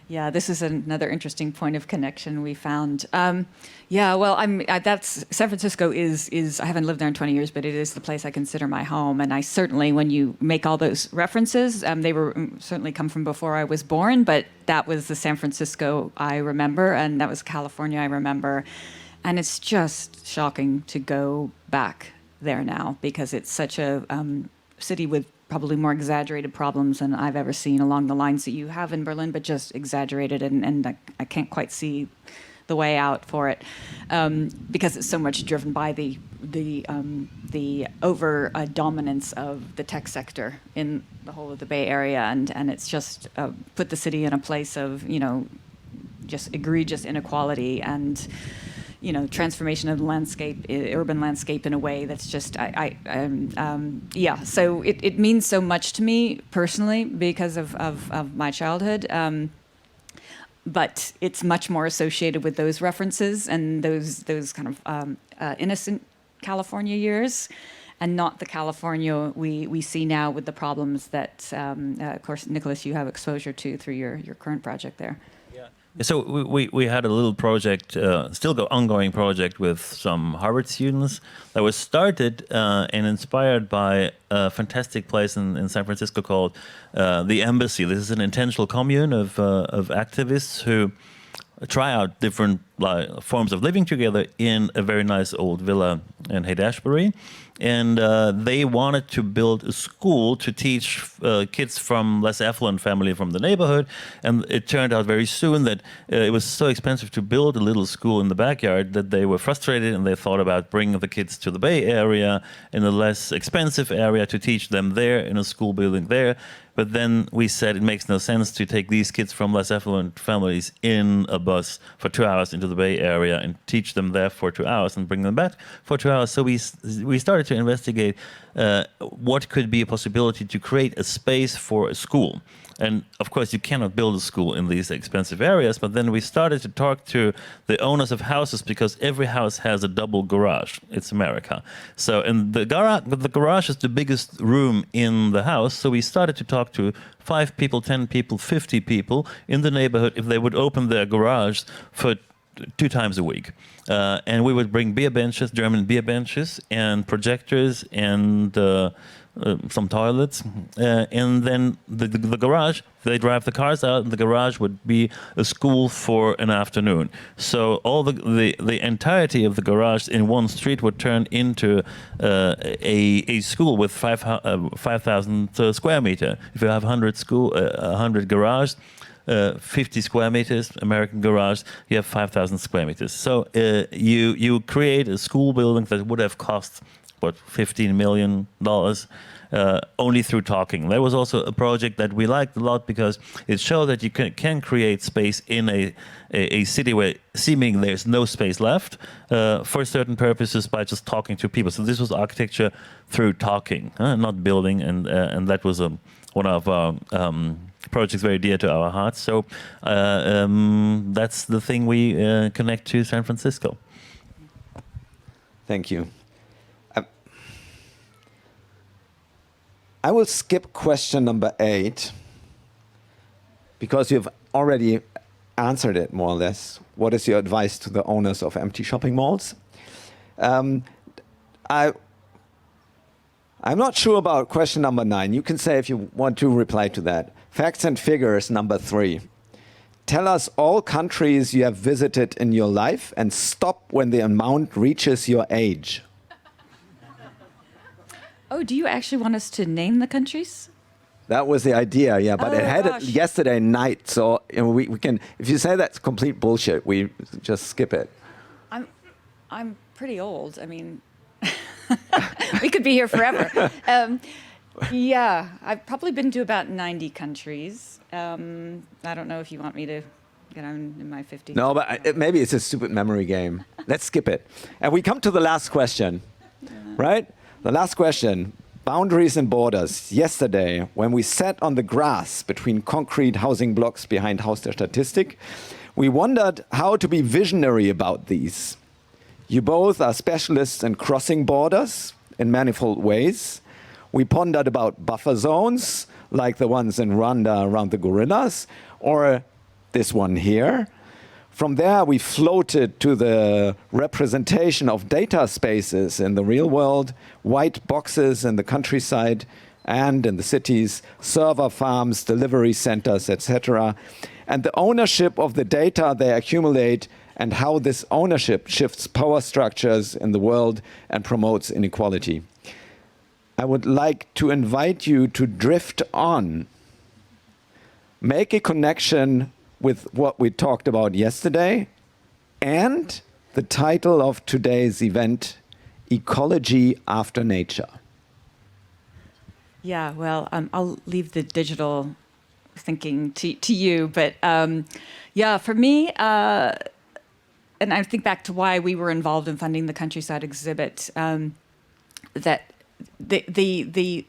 Yeah, this is another interesting point of connection we found. That's San Francisco is I haven't lived there in 20 years, but it is the place I consider my home. And I certainly, when you make all those references, they were certainly come from before I was born, but that was the San Francisco I remember, and that was California I remember. And it's just shocking to go back there now, because it's such a city with probably more exaggerated problems than I've ever seen, along the lines that you have in Berlin, but just exaggerated, and I can't quite see the way out for it, because it's so much driven by the over dominance of the tech sector in the whole of the Bay Area, and it's just put the city in a place of just egregious inequality and transformation of the landscape, urban landscape, in a way that's just, So it means so much to me personally because of my childhood. But it's much more associated with those references and those kind of innocent California years, and not the California we see now with the problems that, of course, Nicholas, you have exposure to through your current project there. So we had a little project, ongoing project with some Harvard students that was started and inspired by a fantastic place in San Francisco called the Embassy. This is an intentional commune of activists who try out different forms of living together in a very nice old villa in Haight-Ashbury. And they wanted to build a school to teach kids from less affluent family from the neighborhood. And it turned out very soon that it was so expensive to build a little school in the backyard that they were frustrated, and they thought about bringing the kids to the Bay Area in a less expensive area to teach them there in a school building there. But then we said it makes no sense to take these kids from less affluent families in a bus for 2 hours into the Bay Area and teach them there for 2 hours and bring them back for 2 hours. So we started to investigate what could be a possibility to create a space for a school. And of course, you cannot build a school in these expensive areas. But then we started to talk to the owners of houses, because every house has a double garage. It's America. So, and the garage is the biggest room in the house. So we started to talk to 5 people, 10 people, 50 people in the neighborhood if they would open their garage for 2 times a week. And we would bring beer benches, German beer benches, and projectors, and some toilets, and then the garage, they drive the cars out, and the garage would be a school for an afternoon. So all the entirety of the garage in one street would turn into a school with 5,000 square meter. If you have 100 garage, 50 square meters, American garage, you have 5,000 square meters. So you create a school building that would have cost $15 million only through talking. There was also a project that we liked a lot because it showed that you can create space in a city where seemingly there's no space left for certain purposes by just talking to people. So this was architecture through talking, not building, and that was one of our projects very dear to our hearts. So that's the thing we connect to San Francisco. Thank you. I will skip question number 8 because you've already answered it more or less. What is your advice to the owners of empty shopping malls? I'm not sure about question number 9. You can say if you want to reply to that. Facts and figures number 3. Tell us all countries you have visited in your life and stop when the amount reaches your age. Oh, do you actually want us to name the countries? That was the idea, yeah. But it had gosh. it yesterday night, so we can. If you say that's complete bullshit, we just skip it. I'm pretty old. I mean, we could be here forever. Yeah, I've probably been to about 90 countries. I don't know if you want me to get on in my 50s. No, but maybe it's a stupid memory game. Let's skip it. And we come to the last question, right? The last question, boundaries and borders. Yesterday, when we sat on the grass between concrete housing blocks behind Haus der Statistik, we wondered how to be visionary about these. You both are specialists in crossing borders in manifold ways. We pondered about buffer zones, like the ones in Rwanda around the gorillas, or this one here. From there, we floated to the representation of data spaces in the real world, white boxes in the countryside and in the cities, server farms, delivery centers, etc., and the ownership of the data they accumulate and how this ownership shifts power structures in the world and promotes inequality. I would like to invite you to drift on, make a connection with what we talked about yesterday, and the title of today's event, Ecology After Nature. Yeah, well, I'll leave the digital thinking to you, but yeah, for me, and I think back to why we were involved in funding the Countryside exhibit, that the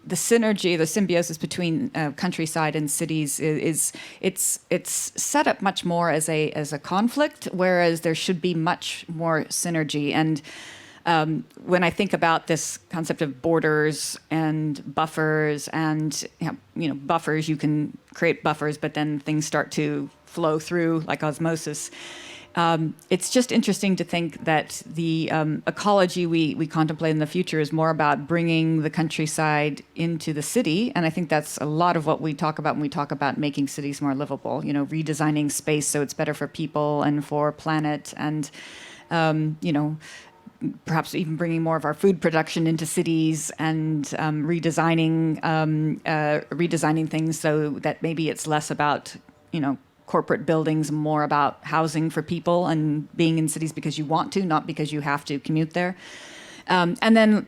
synergy, the symbiosis between countryside and cities it's set up much more as a conflict, whereas there should be much more synergy. And when I think about this concept of borders and buffers, and buffers, you can create buffers, but then things start to flow through like osmosis. it's just interesting to think that the ecology we contemplate in the future is more about bringing the countryside into the city. And I think that's a lot of what we talk about when we talk about making cities more livable, you know, redesigning space so it's better for people and for planet, and, you know, perhaps even bringing more of our food production into cities, and redesigning things so that maybe it's less about, you know, corporate buildings, more about housing for people and being in cities because you want to, not because you have to commute there. And then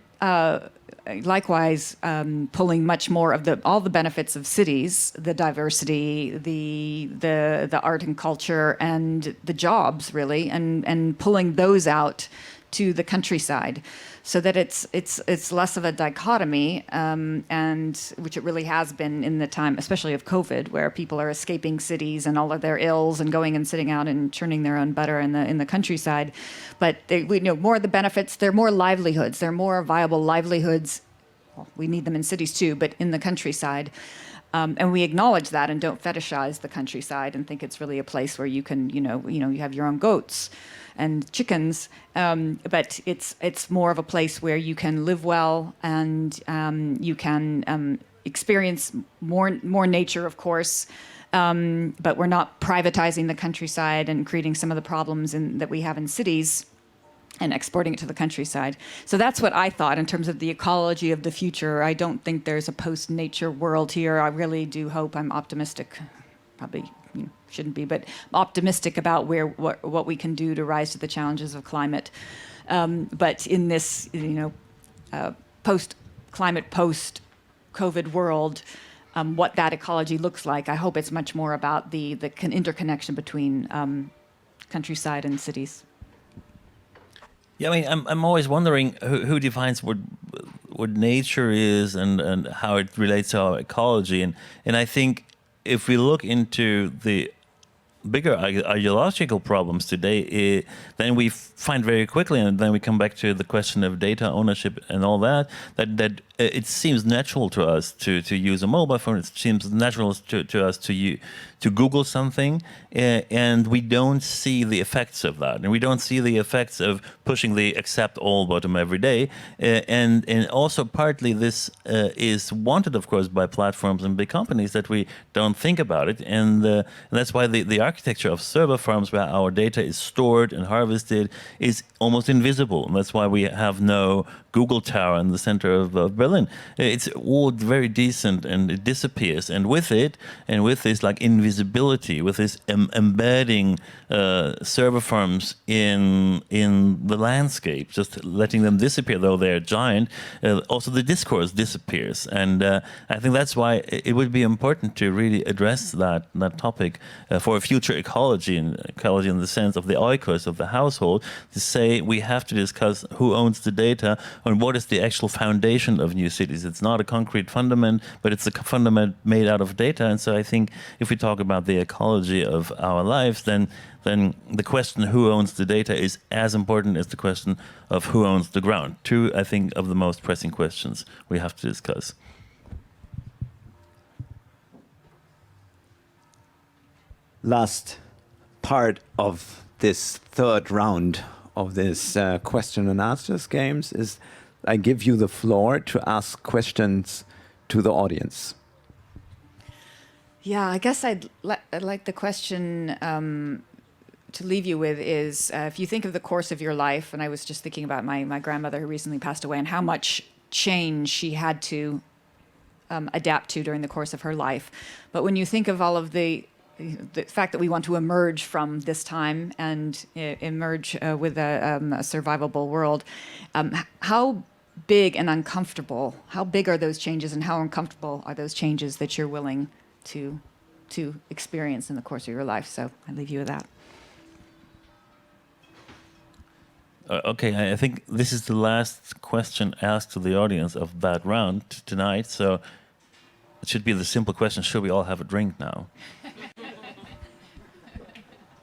likewise, pulling much more of all the benefits of cities, the diversity, the art and culture, and the jobs, really, and pulling those out to the countryside, so that it's less of a dichotomy, and which it really has been in the time, especially of COVID, where people are escaping cities and all of their ills and going and sitting out and churning their own butter in the countryside. But we know more of the benefits. They're more livelihoods. They're more viable livelihoods. Well, we need them in cities too, but in the countryside. And we acknowledge that and don't fetishize the countryside and think it's really a place where you can, you have your own goats and chickens, but it's more of a place where you can live well, and you can experience more nature, of course, but we're not privatizing the countryside and creating some of the problems that we have in cities and exporting it to the countryside. So that's what I thought in terms of the ecology of the future. I don't think there's a post-nature world here. I really do hope. I'm optimistic. Probably shouldn't be, but optimistic about what we can do to rise to the challenges of climate. But in this, post-climate, post-COVID world, what that ecology looks like, I hope it's much more about the interconnection between countryside and cities. Yeah, I mean, I'm always wondering who defines what nature is and how it relates to our ecology, and I think if we look into the bigger ideological problems today, then we find very quickly, and then we come back to the question of data ownership and all that it seems natural to us to use a mobile phone. It seems natural to us to Google something, and we don't see the effects of that, and we don't see the effects of pushing the accept all button every day, and also partly this is wanted, of course, by platforms and big companies, that we don't think about it, and that's why the architecture of server farms where our data is stored and harvested is almost invisible, and that's why we have no Google Tower in the center of Berlin. It's all very decent, and it disappears. And with it, and with this like invisibility, with this embedding server farms in the landscape, just letting them disappear, though they're giant, also the discourse disappears. And I think that's why it would be important to really address that topic for a future ecology, and ecology in the sense of the oikos, of the household, to say we have to discuss who owns the data and what is the actual foundation of new cities. It's not a concrete fundament, but it's a fundament made out of data. And so I think if we talk about the ecology of our lives, then the question who owns the data is as important as the question of who owns the ground. Two, I think, of the most pressing questions we have to discuss. Last part of this third round of this question and answers games is I give you the floor to ask questions to the audience. Yeah, I guess I'd like the question to leave you with is, if you think of the course of your life, and I was just thinking about my grandmother who recently passed away and how much change she had to adapt to during the course of her life. But when you think of all of the fact that we want to emerge from this time and emerge with a survivable world, how big and uncomfortable, how big are those changes, and how uncomfortable are those changes that you're willing to experience in the course of your life? So I leave you with that. Okay, I think this is the last question asked to the audience of that round tonight, so it should be the simple question, should we all have a drink now?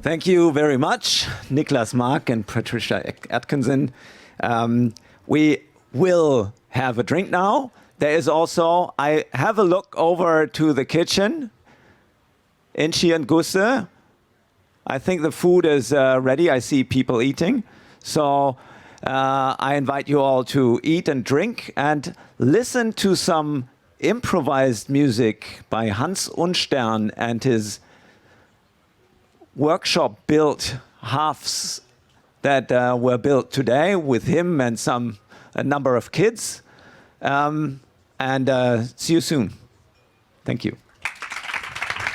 Thank you very much, Niklas Mark and Patricia Atkinson. We will have a drink now. There is also, I have a look over to the kitchen. Inchi and Gusse, I think the food is ready. I see people eating. So I invite you all to eat and drink and listen to some improvised music by Hans Unstern and his workshop-built halves that were built today with him and a number of kids. And see you soon. Thank you.